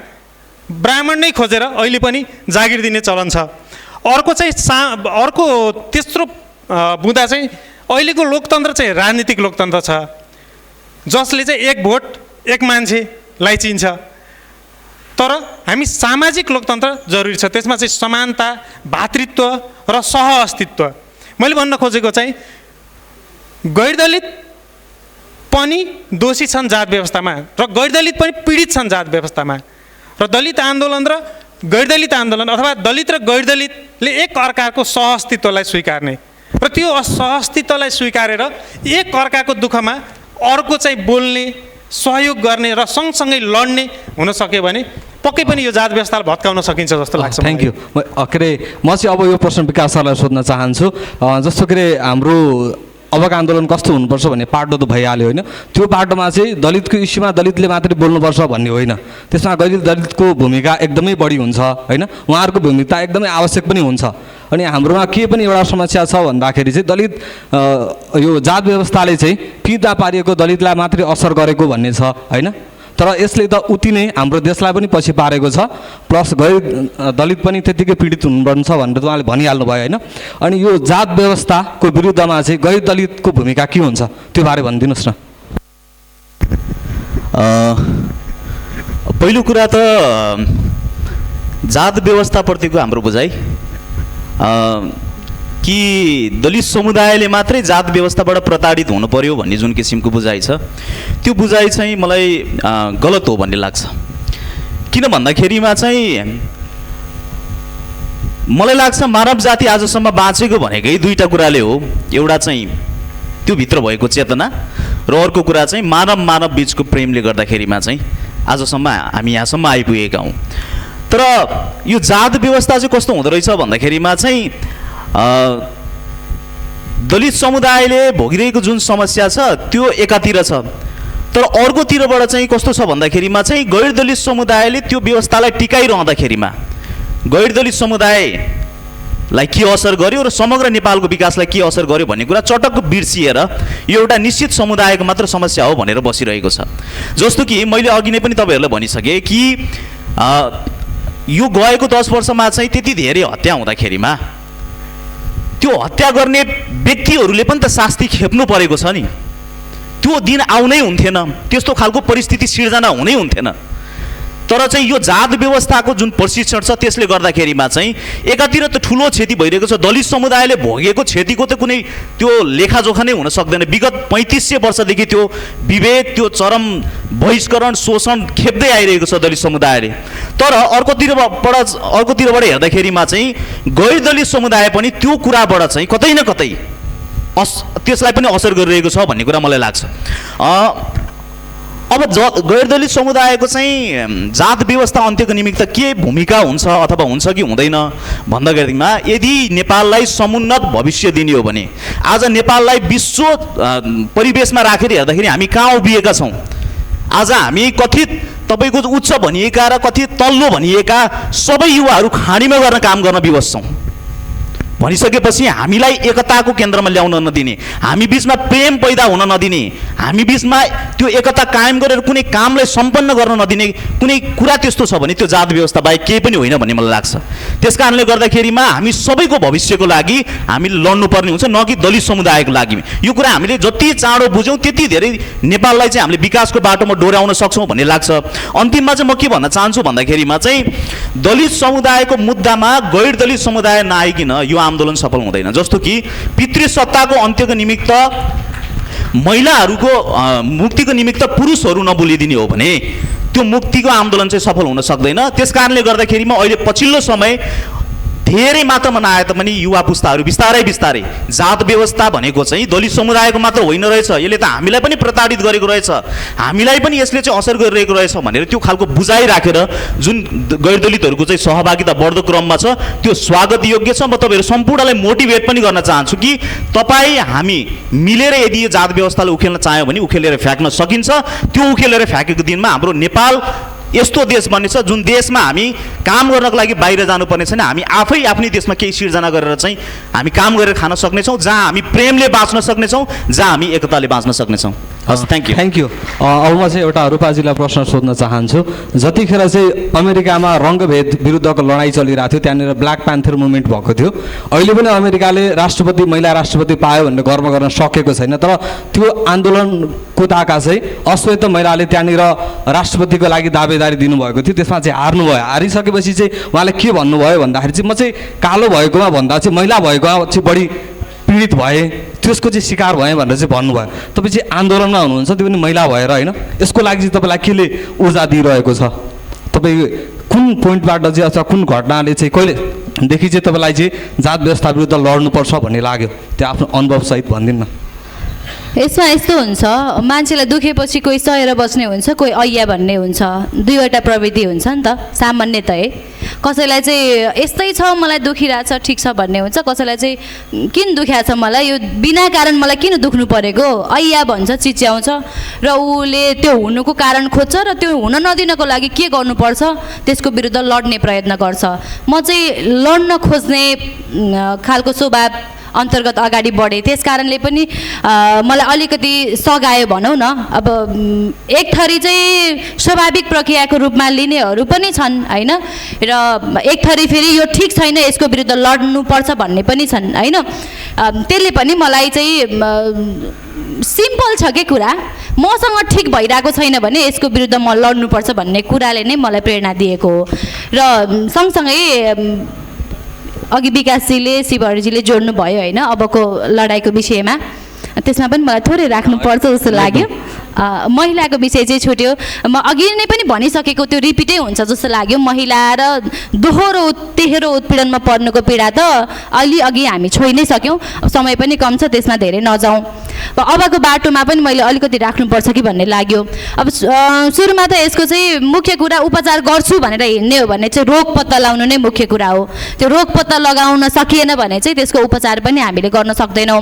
ब्राह्मण नै खोजेर अहिले पनि जागिर दिने चलन छ। अर्को चाहिँ अर्को तेस्रो बुँदा चाहिँ अहिलेको लोकतन्त्र चाहिँ राजनीतिक लोकतन्त्र छ जसले चाहिँ एक भोट एक मान्छेलाई चिन्छ। तर हामी सामाजिक लोकतन्त्र जरुरी छ, त्यसमा चाहिँ समानता, भातृत्व र सहअस्तित्व। मैले भन्न खोजेको चाहिँ गैरदलित पनि दोषी छन् जात व्यवस्थामा र गैरदलित पनि पीडित छन् जात व्यवस्थामा र दलित आन्दोलन र गैरदलित आन्दोलन अथवा दलित र गैरदलितले एक अर्काको सहअस्तित्वलाई स्वीकार्ने र त्यो सहअस्तित्वलाई स्वीकारेर एक अर्काको दुःखमा अर्को चाहिँ बोल्ने, सहयोग गर्ने र सँगसँगै लड्ने हुन सक्यो भने पक्कै पनि यो जात व्यवस्थालाई भत्काउन सकिन्छ जस्तो लाग्छ। Thank you. के अरे म चाहिँ अब यो प्रश्न विकास सरलाई सोध्न चाहन्छु। जस्तो के अरे हाम्रो अबको आन्दोलन कस्तो हुनुपर्छ भन्ने पाटो त भइहाल्यो होइन, त्यो पाटोमा चाहिँ दलितको इस्युमा दलितले मात्रै बोल्नुपर्छ भन्ने होइन, त्यसमा दलितको भूमिका एकदमै बढी हुन्छ होइन, उहाँहरूको भूमिका एकदमै आवश्यक पनि हुन्छ। अनि हाम्रोमा के पनि एउटा समस्या छ भन्दाखेरि चाहिँ दलित यो जात व्यवस्थाले चाहिँ फिर्ता पारिएको दलितलाई मात्रै असर गरेको भन्ने छ होइन, तर यसले त उति नै हाम्रो देशलाई पनि पछि पारेको छ, प्लस दलित पनि त्यत्तिकै पीडित हुनुपर्छ भनेर उहाँले भनिहाल्नु भयो होइन। अनि यो जात व्यवस्थाको विरुद्धमा चाहिँ गैर दलितको भूमिका के हुन्छ त्यो बारे भनिदिनुहोस् न। पहिलो कुरा त जात व्यवस्थाप्रतिको हाम्रो बुझाइ कि दलित समुदायले मात्रै जात व्यवस्थाबाट प्रताडित हुनु पर्यो भन्ने जुन किसिमको बुझाइ छ त्यो बुझाइ चाहिँ मलाई गलत हो भन्ने लाग्छ। किन भन्दाखेरिमा चाहिँ मलाई लाग्छ मानव जाति आजसम्म बाँचेको भनेकै दुईवटा कुराले हो, एउटा चाहिँ त्यो भित्र भएको चेतना र अर्को कुरा चाहिँ मानव बिचको प्रेमले गर्दाखेरिमा चाहिँ आजसम्म हामी यहाँसम्म आइपुगेका हौँ। तर यो जात व्यवस्था चाहिँ कस्तो हुँदो रहेछ भन्दाखेरिमा चाहिँ दलित समुदायले भोगिरहेको जुन समस्या छ त्यो एकातिर छ, तर अर्कोतिरबाट चाहिँ कस्तो छ भन्दाखेरिमा चाहिँ गैर दलित समुदायले त्यो व्यवस्थालाई टिकाइरहँदाखेरिमा गैर दलित समुदायलाई के असर गर्यो र समग्र नेपालको विकासलाई के असर गर्यो भन्ने कुरा चटक्क बिर्सिएर यो एउटा निश्चित समुदायको मात्र समस्या हो भनेर बसिरहेको छ। जस्तो कि मैले अघि नै पनि तपाईँहरूलाई भनिसकेँ कि यो गएको 10 वर्षमा चाहिँ त्यति धेरै हत्या हुँदाखेरिमा त्यो हत्या गर्ने व्यक्तिहरूले पनि त शास्ति खेप्नु परेको छ नि, त्यो दिन आउनै हुन्थेन, त्यस्तो खालको परिस्थिति सिर्जना हुनै हुन्थेन। तर चाहिँ यो जात व्यवस्थाको जुन प्रशिक्षण छ त्यसले गर्दाखेरिमा चाहिँ एकातिर त ठुलो क्षति भइरहेको छ, दलित समुदायले भोगेको क्षतिको त कुनै त्यो लेखाजोखा नै हुन सक्दैन। विगत 3500 वर्षदेखि त्यो विभेद, त्यो चरम बहिष्करण, शोषण खेप्दै आइरहेको छ दलित समुदायले। तर अर्कोतिरबाट हेर्दाखेरिमा चाहिँ गैर दलित समुदाय पनि त्यो कुराबाट चाहिँ कतै न कतै त्यसलाई पनि असर गरिरहेको छ भन्ने कुरा मलाई लाग्छ। अब गैर दलित समुदायको चाहिँ जात व्यवस्था अन्त्यको निमित्त के भूमिका हुन्छ अथवा हुन्छ कि हुँदैन भन्दाखेरिमा यदि नेपाललाई समुन्नत भविष्य दिने हो भने आज नेपाललाई विश्व परिवेशमा राखेर हेर्दाखेरि हामी कहाँ उभिएका छौँ। आज हामी कथित तपाईँको उच्च भनिएका र कथित तल्लो भनिएका सबै युवाहरू खाडीमा गर्न काम गर्न विवश छौँ। भनिसकेपछि हामीलाई एकताको केन्द्रमा ल्याउन नदिने, हामी बिचमा प्रेम पैदा हुन नदिने, हामी बिचमा त्यो एकता कायम गरेर कुनै कामलाई सम्पन्न गर्न नदिने कुनै कुरा त्यस्तो छ भने त्यो जात व्यवस्था बाहेक केही पनि होइन भन्ने मलाई लाग्छ। त्यस कारणले गर्दाखेरिमा हामी सबैको भविष्यको लागि हामीले लड्नुपर्ने हुन्छ, न कि दलित समुदायको लागि। यो कुरा हामीले जति चाँडो बुझ्यौँ त्यति धेरै नेपाललाई चाहिँ हामीले विकासको बाटोमा डोर्याउन सक्छौँ भन्ने लाग्छ। अन्तिममा चाहिँ म के भन्न चाहन्छु भन्दाखेरिमा चाहिँ दलित समुदायको मुद्दामा गैर दलित समुदाय नआइकन यो आन्दोलन सफल हुँदैन। जस्तो कि पितृसत्ताको अन्त्यको निमित्त महिलाहरूको मुक्तिको निमित्त पुरुषहरू नबोलिदिने हो भने त्यो मुक्तिको आन्दोलन चाहिँ सफल हुन सक्दैन। त्यस कारणले गर्दाखेरिमा अहिले पछिल्लो समय धेरै मात्रामा नआए तापनि युवा पुस्ताहरू बिस्तारै बिस्तारै जात व्यवस्था भनेको चाहिँ दलित समुदायको मात्र होइन रहेछ, यसले त हामीलाई पनि प्रताडित गरेको रहेछ, हामीलाई पनि यसले चाहिँ असर गरिरहेको रहेछ भनेर त्यो खालको बुझाइ राखेर जुन गैर दलितहरूको चाहिँ सहभागिता बढ्दो क्रममा छ त्यो स्वागत योग्य छ। म तपाईँहरू सम्पूर्णलाई मोटिभेट पनि गर्न चाहन्छु कि तपाईँ हामी मिलेर यदि यो जात व्यवस्थालाई उखेल्न चाह्यौँ भने उखेलेर फ्याँक्न सकिन्छ। त्यो उखेलेर फ्याँकेको दिनमा हाम्रो नेपाल यस्तो देश बन्नेछ जुन देशमा हामी काम गर्नको लागि बाहिर जानुपर्ने छैन, हामी आफै आफ्नै देशमा केही सिर्जना गरेर चाहिँ हामी काम गरेर खान सक्नेछौँ, जहाँ हामी प्रेमले बाँच्न सक्नेछौँ, जहाँ हामी एकताले बाँच्न सक्नेछौँ। हस्, थ्याङ्क यू। अब म चाहिँ एउटा रूपाजीलाई प्रश्न सोध्न चाहन्छु। जतिखेर चाहिँ अमेरिकामा रङ्गभेद विरुद्धको लडाइँ चलिरहेको थियो, त्यहाँनिर ब्ल्याक प्यान्थर मुभमेन्ट भएको थियो। अहिले पनि अमेरिकाले राष्ट्रपति महिला राष्ट्रपति पायो भनेर गर्व गर्न सकेको छैन, तर त्यो आन्दोलनको ताका चाहिँ अश्वेत महिलाले त्यहाँनिर राष्ट्रपतिको लागि दावेदारी दिनुभएको थियो, त्यसमा चाहिँ हार्नुभयो। हारिसकेपछि चाहिँ उहाँले के भन्नुभयो भन्दाखेरि चाहिँ म चाहिँ कालो भएकोमा भन्दा चाहिँ महिला भएकोमा चाहिँ बढी पीडित भए, त्यसको चाहिँ शिकार भएँ भनेर चाहिँ भन्नुभयो। तपाईँ चाहिँ आन्दोलनमा हुनुहुन्छ, त्यो पनि महिला भएर होइन, यसको लागि चाहिँ तपाईँलाई केले ऊर्जा दिइरहेको छ? तपाईँ कुन पोइन्टबाट चाहिँ अथवा कुन घटनाले चाहिँ कहिलेदेखि चाहिँ तपाईँलाई चाहिँ जात व्यवस्था विरुद्ध लड्नुपर्छ भन्ने लाग्यो, त्यो आफ्नो अनुभवसहित भनिदिनु न। यसमा यस्तो हुन्छ, मान्छेलाई दुखेपछि कोही सहेर बस्ने हुन्छ, कोही ऐया भन्ने हुन्छ, दुईवटा प्रवृत्ति हुन्छ नि त सामान्यत है। कसैलाई चाहिँ यस्तै छ मलाई दुखिरहेछ ठिक छ भन्ने हुन्छ, कसैलाई चाहिँ किन दुखिरहेछ मलाई, यो बिना कारण मलाई किन दुख्नु परेको ऐया भन्छ, चिच्याउँछ र उसले त्यो हुनुको कारण खोज्छ र त्यो हुन नदिनको लागि के गर्नुपर्छ त्यसको विरुद्ध लड्ने प्रयत्न गर्छ। म चाहिँ लड्न खोज्ने खालको स्वभाव अन्तर्गत अगाडि बढेँ, त्यस कारणले पनि मलाई अलिकति सघायो भनौँ न। अब एक थरी चाहिँ स्वाभाविक प्रक्रियाको रूपमा लिनेहरू पनि छन् होइन, र एक थरी फेरि यो ठिक छैन यसको विरुद्ध लड्नुपर्छ भन्ने पनि छन् होइन। त्यसले पनि मलाई चाहिँ सिम्पल छ के कुरा, मसँग ठिक भइरहेको छैन भने यसको विरुद्ध म लड्नुपर्छ भन्ने कुराले नै मलाई प्रेरणा दिएको हो। र सँगसँगै अघि विकासजीले शिवहरिजीले जोड्नु भयो होइन अबको लडाइँको विषयमा, त्यसमा पनि मलाई थोरै राख्नुपर्छ जस्तो लाग्यो। महिलाको विषय चाहिँ छुट्यो, म अघि नै पनि भनिसकेको त्यो रिपिटै हुन्छ जस्तो लाग्यो। महिला र दोहोरो तेह्रो उत्पीडनमा पर्नुको पीडा त अघि हामी छोइ नै सक्यौँ, समय पनि कम छ, त्यसमा धेरै नजाउँ। अबको बाटोमा पनि मैले अलिकति राख्नुपर्छ कि भन्ने लाग्यो। अब सुरुमा त यसको चाहिँ मुख्य कुरा उपचार गर्छु भनेर हिँड्ने हो भने चाहिँ रोग पत्ता लगाउनु नै मुख्य कुरा हो। त्यो रोग पत्ता लगाउन सकिएन भने चाहिँ त्यसको उपचार पनि हामीले गर्न सक्दैनौँ।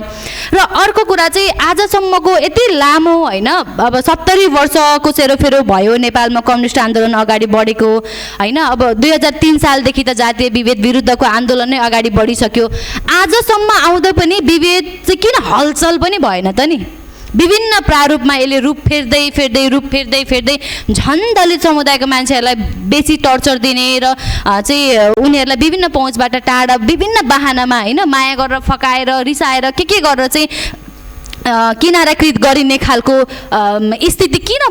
र अर्को कुरा चाहिँ आजसम्मको यति लामो होइन, अब 70 वर्षको सेरोफेरो भयो नेपालमा कम्युनिस्ट आन्दोलन अगाडि बढेको होइन। अब 2003 सालदेखि त जातीय विभेद विरुद्धको आन्दोलन नै अगाडि बढिसक्यो, आजसम्म आउँदा पनि विभेद चाहिँ किन हलचल पनि भएन त नि? विभिन्न प्रारूपमा यसले रूप फेर्दै झन् दलित समुदायको मान्छेहरूलाई बेसी टर्चर दिने र चाहिँ उनीहरूलाई विभिन्न पहुँचबाट टाढा विभिन्न बाहनामा होइन माया गरेर फकाएर रिसाएर के गरेर चाहिँ किनाराकृत गरिने खालको स्थिति किन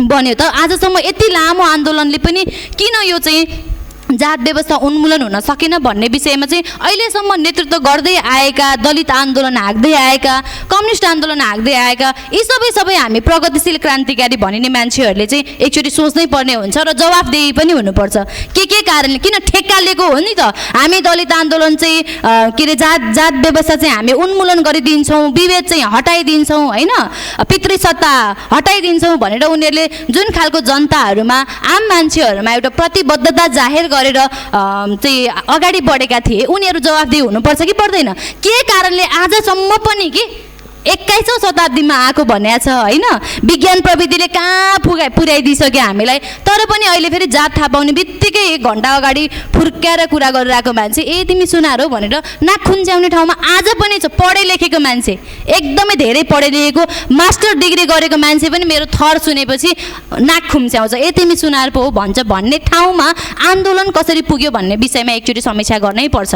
बन्यो त? आजसम्म यति लामो आन्दोलनले पनि किन यो चाहिँ जात व्यवस्था उन्मूलन हुन सकेन भन्ने विषयमा चाहिँ अहिलेसम्म नेतृत्व गर्दै आएका, दलित आन्दोलन हाँक्दै आएका, कम्युनिस्ट आन्दोलन हाँक्दै आएका यी सबै हामी प्रगतिशील क्रान्तिकारी भनिने मान्छेहरूले चाहिँ एकचोटि सोच्नै पर्ने हुन्छ र जवाफदेही पनि हुनुपर्छ। के कारणले किन ठेक्का लिएको हो नि त? हामी दलित आन्दोलन चाहिँ के अरे जात व्यवस्था चाहिँ हामी उन्मूलन गरिदिन्छौँ, विभेद चाहिँ हटाइदिन्छौँ होइन, पितृसत्ता हटाइदिन्छौँ भनेर उनीहरूले जुन खालको जनताहरूमा आम मान्छेहरूमा एउटा प्रतिबद्धता जाहेर गरेर चाहिँ अगाडि बढेका थिए, उनीहरू जवाफदेही हुनुपर्छ कि पर्दैन? के कारणले आजसम्म पनि कि 21औं शताब्दीमा आएको भन्या छ होइन, विज्ञान प्रविधिले कहाँ पुर्याइदिइसक्यो हामीलाई, तर पनि अहिले फेरि जात थाहा पाउने बित्तिकै 1 घन्टा अगाडि फुर्क्याएर कुरा गरिरहेको मान्छे तिमी सुनार हो भनेर नाक खुन्च्याउने ठाउँमा आज पनि छ। पढे लेखेको मान्छे, एकदमै धेरै पढे लेखेको मास्टर डिग्री गरेको मान्छे पनि मेरो थर सुनेपछि नाक खुम्च्याउँछ, तिमी सुनार पो हो भन्छ भन्ने ठाउँमा आन्दोलन कसरी पुग्यो भन्ने विषयमा एकचोटि समीक्षा गर्नै पर्छ।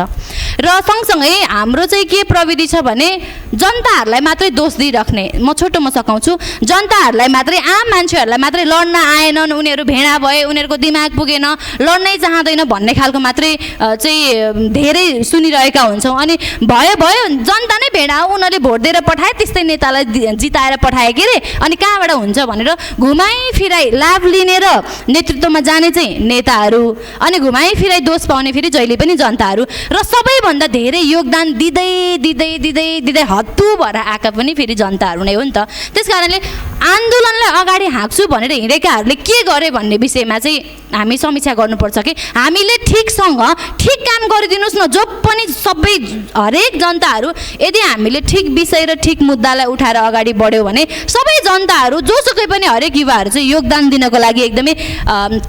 र सँगसँगै हाम्रो चाहिँ के प्रविधि छ भने जनताहरूलाई मात्रै दोष दिइराख्ने म छोटोमा सघाउँछु। जनताहरूलाई मात्रै, आम मान्छेहरूलाई मात्रै लड्न आएनन्, उनीहरू भेडा भए, उनीहरूको दिमाग पुगेन, लड्नै चाहँदैन भन्ने खालको मात्रै चाहिँ धेरै सुनिरहेका हुन्छौँ। अनि भयो भयो जनता नै भेडा हो, उनीहरूले भोट दिएर पठाए, त्यस्तै नेतालाई जिताएर पठाए के अरे, अनि कहाँबाट हुन्छ भनेर घुमाइ फिराइ लाभ लिने र नेतृत्वमा जाने चाहिँ नेताहरू, अनि घुमाइ फिराइ दोष पाउने फेरि जहिले पनि जनताहरू, र सबैभन्दा धेरै योगदान दिँदै दिँदै दिँदै दिँदै हत्तु भएर आएका पनि फेरि जनताहरू नै हो नि त। त्यस कारणले आन्दोलनलाई अगाडि हाँक्छु भनेर हिँडेकाहरूले के गरे भन्ने विषयमा चाहिँ हामी समीक्षा गर्नुपर्छ कि हामीले ठिकसँग ठिक काम गरिदिनुहोस् न। जो पनि सबै हरेक जनताहरू यदि हामीले ठिक विषय र ठिक मुद्दालाई उठाएर अगाडि बढ्यौँ भने सबै जनताहरू जोसुकै पनि हरेक युवाहरू चाहिँ योगदान दिनको लागि एकदमै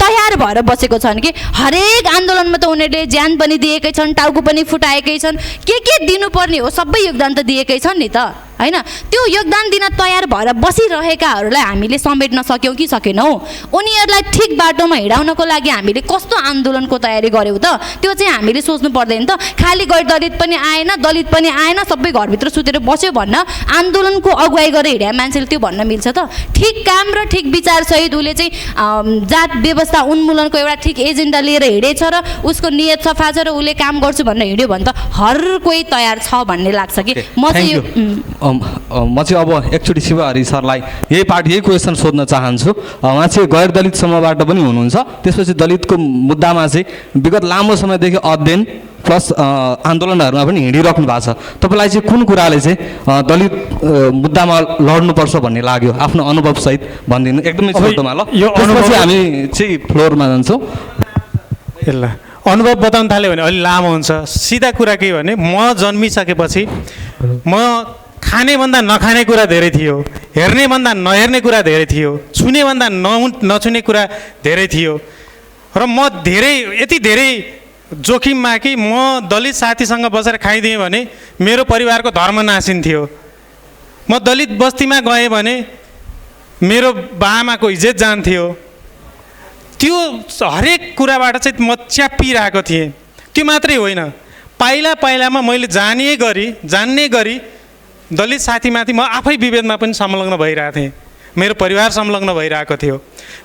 तयार भएर बसेको छन् कि हरेक आन्दोलनमा त उनीहरूले ज्यान पनि दिएकै छन्, टाउको पनि फुटाएकै छन्, के दिनुपर्ने हो सबै योगदान त दिएकै छन् नि त, होइन? त्यो योगदान दिन तयार भएर बसिरहेकाहरूलाई हामीले समेट्न सक्यौँ कि सकेनौँ? उनीहरूलाई ठिक बाटोमा हिँडाउनको लागि हामीले कस्तो आन्दोलनको तयारी गऱ्यौँ त? त्यो चाहिँ हामीले सोच्नु पर्दैन त। खालि गैर दलित पनि आएन, दलित पनि आएन, सबै घरभित्र सुतेर बस्यो भन्न आन्दोलनको अगुवाई गरेर हिँड्या मान्छेले त्यो भन्न मिल्छ त? ठिक काम र ठिक विचारसहित उसले चाहिँ जात व्यवस्था उन्मूलनको एउटा ठिक एजेन्डा लिएर हिँडेछ र उसको नियत सफा छ र उसले काम गर्छु भनेर हिँड्यो भने त हर कोही तयार छ भन्ने लाग्छ कि म चाहिँ म चाहिँ अब एकचोटि शिव हरि सरलाई यही क्वेसन सोध्न चाहन्छु। उहाँ चाहिँ गैर दलित समूहबाट पनि हुनुहुन्छ, त्यसपछि दलितको मुद्दामा चाहिँ विगत लामो समयदेखि अध्ययन प्लस आन्दोलनहरूमा पनि हिँडिराख्नु भएको छ। तपाईँलाई चाहिँ कुन कुराले चाहिँ दलित मुद्दामा लड्नुपर्छ भन्ने लाग्यो आफ्नो अनुभवसहित भनिदिनु एकदमै छोटोमा ल। त्यसपछि हामी चाहिँ फ्लोरमा जान्छौँ। ल अनुभव बताउन थाल्यो भने अलि लामो हुन्छ। सिधा कुरा के भने म जन्मिसकेपछि म खानेभन्दा नखाने कुरा धेरै थियो, हेर्नेभन्दा नहेर्ने कुरा धेरै थियो, छुनेभन्दा नछुने कुरा धेरै थियो, र म यति धेरै जोखिममा कि म दलित साथीसँग बसेर खाइदिएँ भने मेरो परिवारको धर्म नासिन्थ्यो। म दलित बस्तीमा गएँ भने मेरो बाआमाको इज्जत जान्थ्यो। त्यो हरेक कुराबाट चाहिँ म च्यापिरहेको थिएँ। त्यो मात्रै होइन, पाइला पाइलामा मैले जान्ने गरी दलित साथीमाथि म आफै विभेदमा पनि संलग्न भइरहेको थिएँ, मेरो परिवार संलग्न भइरहेको थियो।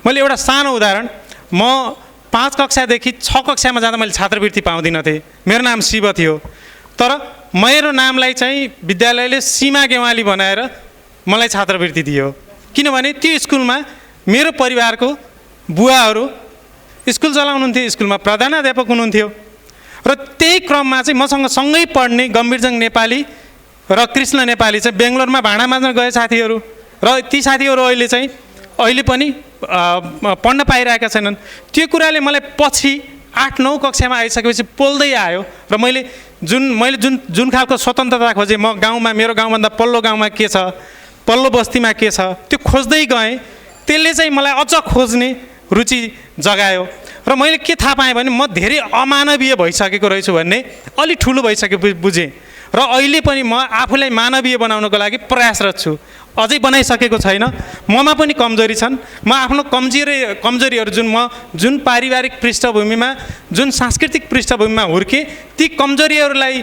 मैले एउटा सानो उदाहरण, म 5 कक्षादेखि 6 कक्षामा जाँदा मैले छात्रवृत्ति पाउँदिनँ थिएँ। मेरो नाम शिव थियो, तर मेरो नामलाई चाहिँ विद्यालयले सीमा गेवाली बनाएर मलाई छात्रवृत्ति दियो। किनभने त्यो स्कुलमा मेरो परिवारको बुवाहरू स्कुल चलाउनुहुन्थ्यो, स्कुलमा प्रधानाध्यापक हुनुहुन्थ्यो, र त्यही क्रममा चाहिँ मसँग सँगै पढ्ने गम्भीरजङ नेपाली र कृष्ण नेपाली चाहिँ बेङ्गलोरमा भाँडा माझ्न गए साथीहरू, र ती साथीहरू अहिले पनि पढ्न पाइरहेका छैनन्। त्यो कुराले मलाई पछि 8-9 कक्षामा आइसकेपछि पोल्दै आयो, र मैले जुन खालको स्वतन्त्रता खोजेँ, म गाउँमा मेरो गाउँभन्दा पल्लो गाउँमा के छ, पल्लो बस्तीमा के छ, त्यो खोज्दै गएँ। त्यसले चाहिँ मलाई अझ खोज्ने रुचि जगायो, र मैले के थाहा पाएँ भने म धेरै अमानवीय भइसकेको रहेछु भन्ने अलि ठुलो भइसकेपछि बुझेँ, र अहिले पनि म आफूलाई मानवीय बनाउनको लागि प्रयासरत छु। अझै बनाइसकेको छैन, ममा पनि कमजोरी छन्। म आफ्नो कमजोरीहरू जुन पारिवारिक पृष्ठभूमिमा, जुन सांस्कृतिक पृष्ठभूमिमा हुर्केँ, ती कमजोरीहरूलाई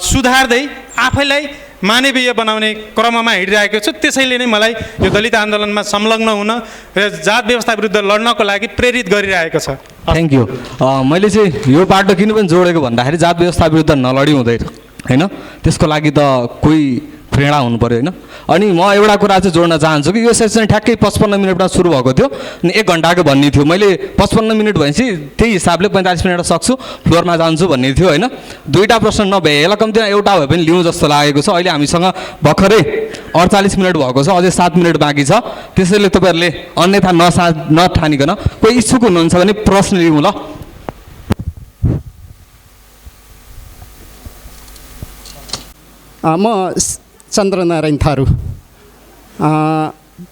सुधार्दै आफैलाई मानवीय बनाउने क्रममा हिँडिरहेको छु। त्यसैले नै मलाई यो दलित आन्दोलनमा संलग्न हुन र जात व्यवस्था विरुद्ध लड्नको लागि प्रेरित गरिरहेको छ। Thank you. मैले चाहिँ यो बाटो किन पनि जोडेको भन्दाखेरि जात व्यवस्था विरुद्ध नलडी हुँदैन, होइन? त्यसको लागि त कोही प्रेरणा हुनु पऱ्यो, होइन? अनि म एउटा कुरा चाहिँ जोड्न चाहन्छु कि यो सेसन ठ्याक्कै 55 मिनटमा सुरु भएको थियो, अनि 1 घन्टाको भन्ने थियो। मैले 55 मिनट भएपछि त्यही हिसाबले 45 मिनट सक्छु, फ्लोरमा जान्छु भन्ने थियो, होइन? 2टा प्रश्न नभए यसलाई कम्तीमा एउटा भए पनि लिउँ जस्तो लागेको छ। अहिले हामीसँग भर्खरै 48 मिनट भएको छ, अझै 7 मिनट बाँकी छ। त्यसैले तपाईँहरूले अन्यथा नठानिकन कोही इच्छुक हुनुहुन्छ भने प्रश्न लिउँ ल। म चन्द्रनारायण थारू,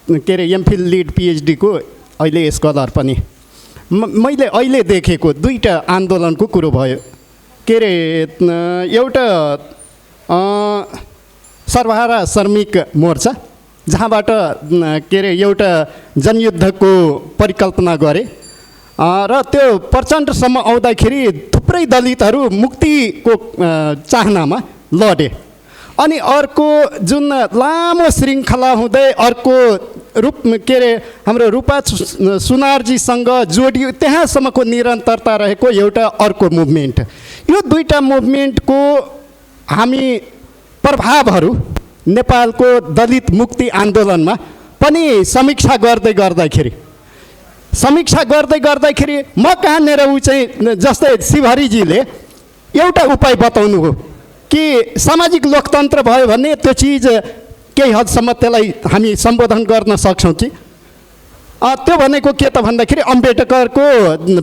के अरे एमफिल लिड पिएचडीको अहिले स्कलर पनि। मैले अहिले देखेको 2टा आन्दोलनको कुरो भयो। के अरे एउटा सर्वहारा श्रमिक मोर्चा, जहाँबाट के अरे एउटा जनयुद्धको परिकल्पना गरे, र त्यो प्रचण्डसम्म आउँदाखेरि थुप्रै दलितहरू मुक्तिको चाहनामा लडे। अनि अर्को जुन लामो श्रृङ्खला हुँदै अर्को रूप के अरे हाम्रो रूपा सुनारजीसँग जोडियो त्यहाँसम्मको निरन्तरता रहेको एउटा अर्को मुभमेन्ट। यो दुईवटा मुभमेन्टको हामी प्रभावहरू नेपालको दलित मुक्ति आन्दोलनमा पनि समीक्षा गर्दै गर्दाखेरि म कहाँनिर ऊ चाहिँ जस्तै शिवहरिजीले एउटा उपाय बताउनु हो कि सामाजिक लोकतन्त्र भयो भने त्यो चिज केही हदसम्म त्यसलाई हामी सम्बोधन गर्न सक्छौँ कि त्यो भनेको के त भन्दाखेरि अम्बेडकरको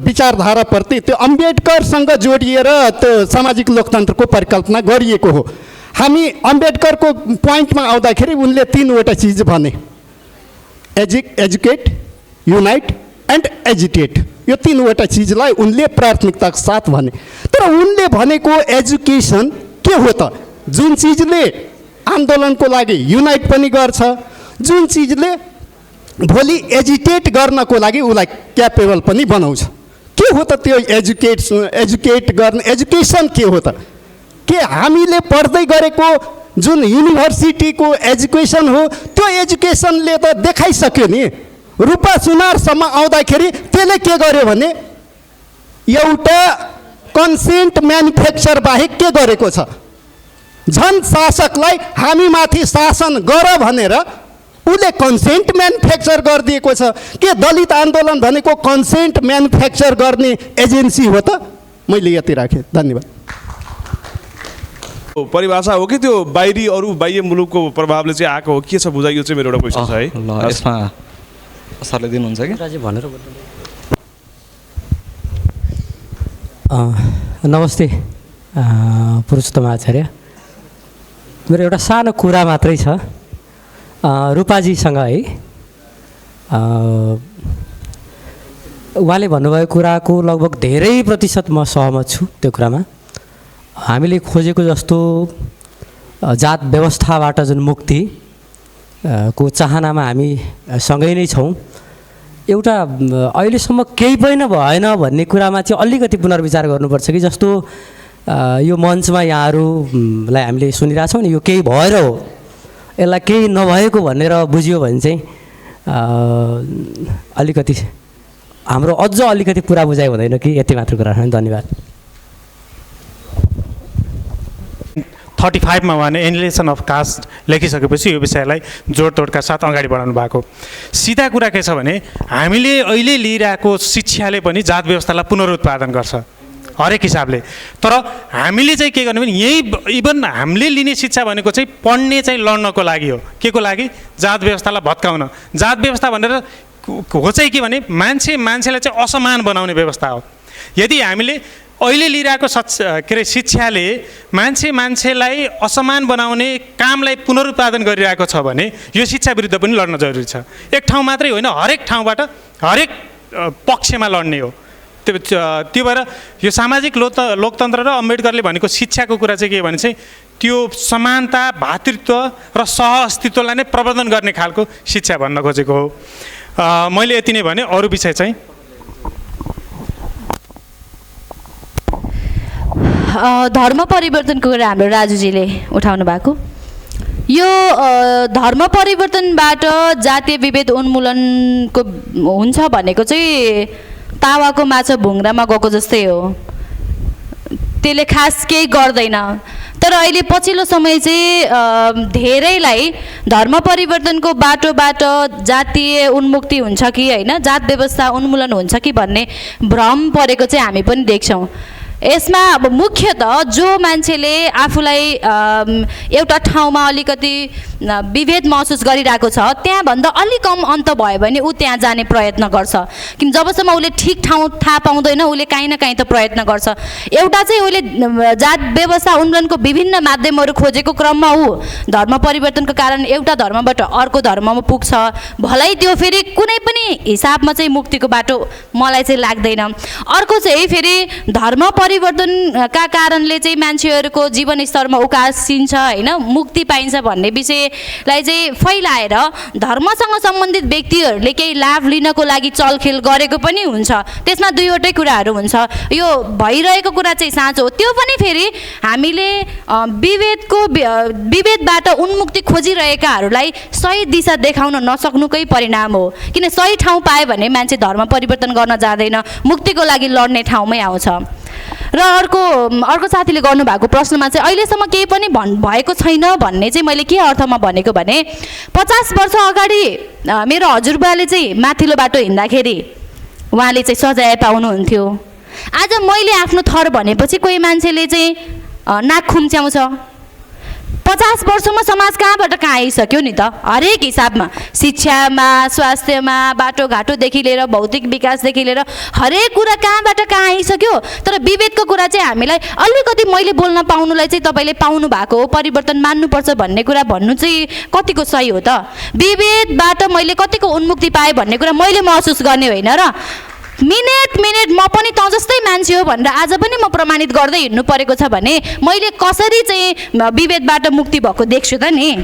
विचारधाराप्रति त्यो अम्बेडकरसँग जोडिएर त्यो सामाजिक लोकतन्त्रको परिकल्पना गरिएको हो। हामी अम्बेडकरको पोइन्टमा आउँदाखेरि उनले 3वटा चिज भने, एजुकेट, युनाइट एन्ड एजिटेट। यो 3वटा चिजलाई उनले प्राथमिकताको साथ भने। तर उनले भनेको एजुकेसन के हो त? जुन चिजले आन्दोलनको लागि युनाइट पनि गर्छ, जुन चिजले भोलि एजिटेट गर्नको लागि उसलाई क्यापेबल पनि बनाउँछ। के हो त त्यो एजुकेट गर्ने? एजुकेसन के हो त? के हामीले पढ्दै गरेको जुन युनिभर्सिटीको एजुकेसन हो त्यो एजुकेसनले त देखाइसक्यो नि। रूपा सुनारसम्म आउँदाखेरि त्यसले के गर्यो भने एउटा कन्सेन्ट म्यानुफ्याक्चर बाहेक के गरेको छ? झन् शासकलाई हामीमाथि शासन गर भनेर उसले कन्सेन्ट म्यानुफ्याक्चर गरिदिएको छ। के दलित आन्दोलन भनेको कन्सेन्ट म्यानुफ्याक्चर गर्ने एजेन्सी हो त? मैले यति राखेँ, धन्यवाद। परिभाषा हो कि त्यो बाहिरी अरू बाह्य मुलुकको प्रभावले चाहिँ आएको हो, के छ बुझाइ? यो चाहिँ मेरो एउटा क्वेसन छ है। ल यसमा सरले दिनुहुन्छ कि राजी भनेर नमस्ते पुरुषोत्तम आचार्य। मेरो एउटा सानो कुरा मात्रै छ रूपाजीसँग है। उहाँले भन्नुभएको कुराको लगभग धेरै प्रतिशत म सहमत छु। त्यो कुरामा हामीले खोजेको जस्तो जात व्यवस्थाबाट जुन मुक्ति को चाहनामा हामी सँगै नै छौँ। एउटा अहिलेसम्म केही पनि भएन भन्ने कुरामा चाहिँ अलिकति पुनर्विचार गर्नुपर्छ कि जस्तो यो मञ्चमा यहाँहरूलाई हामीले सुनिरहेछौँ नि, यो केही भएर हो, यसलाई केही नभएको भनेर बुझ्यो भने चाहिँ अलिकति हाम्रो अझ अलिकति पुरा बुझाइ हुँदैन कि। यति मात्र कुरा। धन्यवाद। 35 मा उहाँले एनिलेसन अफ कास्ट लेखिसकेपछि यो विषयलाई जोडतोडका साथ अगाडि बढाउनु भएको। सिधा कुरा के छ भने हामीले अहिले लिइरहेको शिक्षाले पनि जात व्यवस्थालाई पुनरुत्पादन गर्छ हरेक हिसाबले। तर हामीले चाहिँ के गर्ने भने यही इभन हामीले लिने शिक्षा भनेको चाहिँ पढ्ने चाहिँ लड्नको लागि हो। के को लागि? जात व्यवस्थालाई भत्काउन। जात व्यवस्था भनेर हो चाहिँ के भने मान्छेलाई चाहिँ असमान बनाउने व्यवस्था हो। यदि हामीले अहिले लिइरहेको शिक्षाले मान्छेलाई असमान बनाउने कामलाई पुनरुत्पादन गरिरहेको छ भने यो शिक्षा विरुद्ध पनि लड्न जरुरी छ। एक ठाउँ मात्रै होइन, हरेक ठाउँबाट हरेक पक्षमा लड्ने हो। त्यो भएर यो सामाजिक लोकतन्त्र र अम्बेडकरले भनेको शिक्षाको कुरा चाहिँ के भने चाहिँ त्यो समानता, भातृत्व र सहअस्तित्वलाई नै प्रवर्धन गर्ने खालको शिक्षा भन्न खोजेको हो। मैले यति नै भने। अरू विषय चाहिँ धर्म परिवर्तनको कुरा हाम्रो राजुजीले उठाउनु भएको। यो धर्म परिवर्तनबाट जातीय विभेद उन्मूलनको हुन्छ भनेको चाहिँ तावाको माछा भुङ्रामा गएको जस्तै हो। त्यसले खास केही गर्दैन। तर अहिले पछिल्लो समय चाहिँ धेरैलाई धर्म परिवर्तनको बाटोबाट जातीय उन्मुक्ति हुन्छ कि होइन, जात व्यवस्था उन्मूलन हुन्छ कि भन्ने भ्रम परेको चाहिँ हामी पनि देख्छौँ। यसमा अब मुख्यतः जो मान्छेले आफूलाई एउटा ठाउँमा अलिकति विभेद महसुस गरिरहेको छ त्यहाँभन्दा अलि कम अन्त भयो भने ऊ त्यहाँ जाने प्रयत्न गर्छ। किन जबसम्म उसले ठिक ठाउँ थाहा पाउँदैन उसले काहीँ न काहीँ त प्रयत्न गर्छ। एउटा चाहिँ उसले जात व्यवस्था उन्मूलनको विभिन्न माध्यमहरू खोजेको क्रममा ऊ धर्म परिवर्तनको कारण एउटा धर्मबाट अर्को धर्ममा पुग्छ। भलै त्यो फेरि कुनै पनि हिसाबमा चाहिँ मुक्तिको बाटो मलाई चाहिँ लाग्दैन। अर्को चाहिँ फेरि धर्म परिवर्तनका कारणले चाहिँ मान्छेहरूको जीवनस्तरमा उकासिन्छ होइन, मुक्ति पाइन्छ भन्ने विषयलाई चाहिँ फैलाएर धर्मसँग सम्बन्धित व्यक्तिहरूले केही लाभ लिनको लागि चलखेल गरेको पनि हुन्छ। त्यसमा दुईवटै कुराहरू हुन्छ। यो भइरहेको कुरा चाहिँ साँचो हो, त्यो पनि फेरि हामीले विभेदबाट उन्मुक्ति खोजिरहेकाहरूलाई सही दिशा देखाउन नसक्नुकै परिणाम हो। किन सही ठाउँ पायो भने मान्छे धर्म परिवर्तन गर्न जाँदैन, मुक्तिको लागि लड्ने ठाउँमै आउँछ। र अर्को साथीले गर्नुभएको प्रश्नमा चाहिँ अहिलेसम्म केही पनि भएको छैन भन्ने चाहिँ मैले के अर्थमा भनेको भने 50 वर्ष अगाडि मेरो हजुरबाले चाहिँ माथिल्लो बाटो हिँड्दाखेरि उहाँले चाहिँ सजाय पाउनुहुन्थ्यो। आज मैले आफ्नो थर भनेपछि कोही मान्छेले चाहिँ नाक खुम्च्याउँछ। 50 वर्षमा समाज कहाँबाट कहाँ आइसक्यो नि त, हरेक हिसाबमा, शिक्षामा, स्वास्थ्यमा, बाटोघाटोदेखि लिएर भौतिक विकासदेखि लिएर हरेक कुरा कहाँबाट कहाँ आइसक्यो। तर विभेदको कुरा चाहिँ हामीलाई अलिकति मैले बोल्न पाउनुलाई चाहिँ तपाईँले पाउनु भएको हो, परिवर्तन मान्नुपर्छ भन्ने कुरा भन्नु चाहिँ कतिको सही हो त? विभेदबाट मैले कतिको उन्मुक्ति पाएँ भन्ने कुरा मैले महसुस गर्ने होइन र मिनेट म पनि तँ जस्तै मान्छे हो भनेर आज पनि म प्रमाणित गर्दै हिँड्नु परेको छ भने मैले कसरी चाहिँ विभेदबाट मुक्ति भएको देख्छु त नि।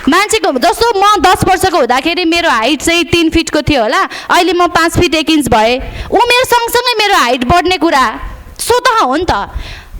मान्छेको जस्तो म 10 वर्षको हुँदाखेरि मेरो हाइट चाहिँ 3 फिटको थियो होला, अहिले म 5 फिट 1 इन्च भएँ। उमेर सँगसँगै मेरो हाइट बढ्ने कुरा स्वतः हो नि त।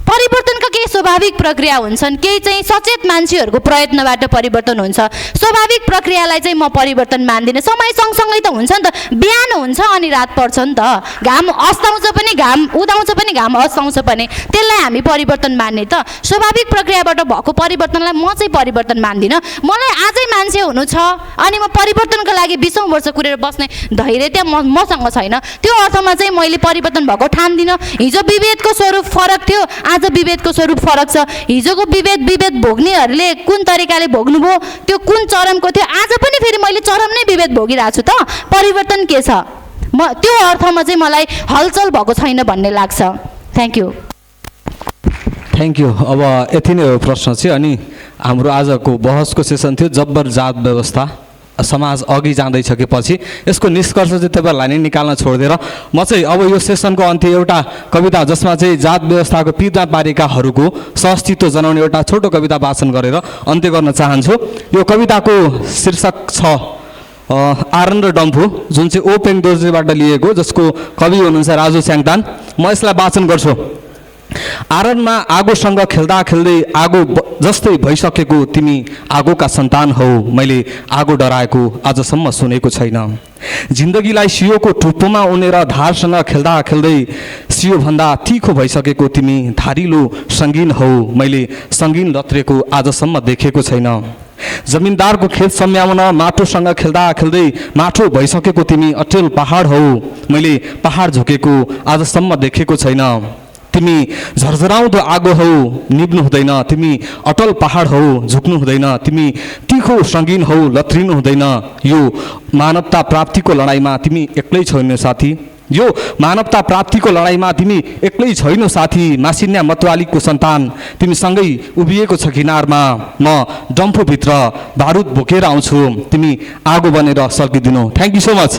परिवर्तनका केही स्वाभाविक प्रक्रिया हुन्छन्, केही चाहिँ सचेत मान्छेहरूको प्रयत्नबाट परिवर्तन हुन्छ। स्वाभाविक प्रक्रियालाई चाहिँ म परिवर्तन मान्दिनँ। समय सँगसँगै त हुन्छ नि त, बिहान हुन्छ अनि रात पर्छ नि त, घाम अस्ताउँछ पनि घाम उदाउँछ पनि घाम अस्ताउँछ पनि, त्यसलाई हामी परिवर्तन मान्ने त? स्वाभाविक प्रक्रियाबाट भएको परिवर्तनलाई म चाहिँ परिवर्तन मान्दिनँ। मलाई आजै मान्छे हुनु छ अनि म परिवर्तनका लागि 20औं वर्ष कुरेर बस्ने धैर्यता मसँग छैन। त्यो अर्थमा चाहिँ मैले परिवर्तन भएको ठान्दिनँ। हिजो विभेदको स्वरूप फरक थियो, आज विभेदको स्वरूप फरक छ। हिजोको विभेद भोग्नेहरूले कुन तरिकाले भोग्नुभयो, त्यो कुन चरमको थियो, आज पनि फेरि मैले चरम नै विभेद भोगिरहेको छु त। परिवर्तन के छ? त्यो अर्थमा चाहिँ मलाई हलचल भएको छैन भन्ने लाग्छ। Thank you. अब यति नै हो प्रश्न चाहिँ। अनि हाम्रो आजको बहसको सेसन थियो जब्बर जात व्यवस्था समाज अघि जाँदैसकेपछि यसको निष्कर्ष चाहिँ तपाईँहरूलाई नै निकाल्न छोडिदिएर म चाहिँ अब यो सेसनको अन्त्य एउटा कविता जसमा चाहिँ जात व्यवस्थाको पीडा पारेकाहरूको सहअस्तित्व जनाउने एउटा छोटो कविता वाचन गरेर अन्त्य गर्न चाहन्छु। यो कविताको शीर्षक छ आरन र डम्फु, जुन चाहिँ ओपेङ दोर्जेबाट लिएको, जसको कवि हुनुहुन्छ राजु स्याङदान। म यसलाई वाचन गर्छु। आरनमा आगोसँग खेल्दा खेल्दै आगो जस्तै भइसकेको तिमी आगोका सन्तान हौ, मैले आगो डराएको आजसम्म सुनेको छैन। जिन्दगीलाई सियोको टुप्पोमा उनेर धारसँग खेल्दा खेल्दै सियोभन्दा तिखो भइसकेको तिमी धारिलो सङ्गीन हौ, मैले सङ्गीन लत्रेको आजसम्म देखेको छैन। जमिनदारको खेत सम्याउन माटोसँग खेल्दा खेल्दै माटो भइसकेको तिमी अटेल पहाड हौ, मैले पहाड झुकेको आजसम्म देखेको छैन। तिमी झरझराउँदो आगो हौ, निब्नु हुँदैन, तिमी अटल पहाड हौ, झुक्नु हुँदैन, तिमी तिखो सङ्गीन हौ, लत्रिनु हुँदैन। यो मानवता प्राप्तिको लडाइँमा तिमी एक्लै छैनौ साथी, यो मानवता प्राप्तिको लडाइँमा तिमी एक्लै छैनौ साथी। मासिन्या मतवालीको सन्तान तिमी सँगै उभिएको छ किनारमा, म डम्फुभित्र बारुद बोकेर आउँछु, तिमी आगो बनेर सल्किदिनु। Thank you so much.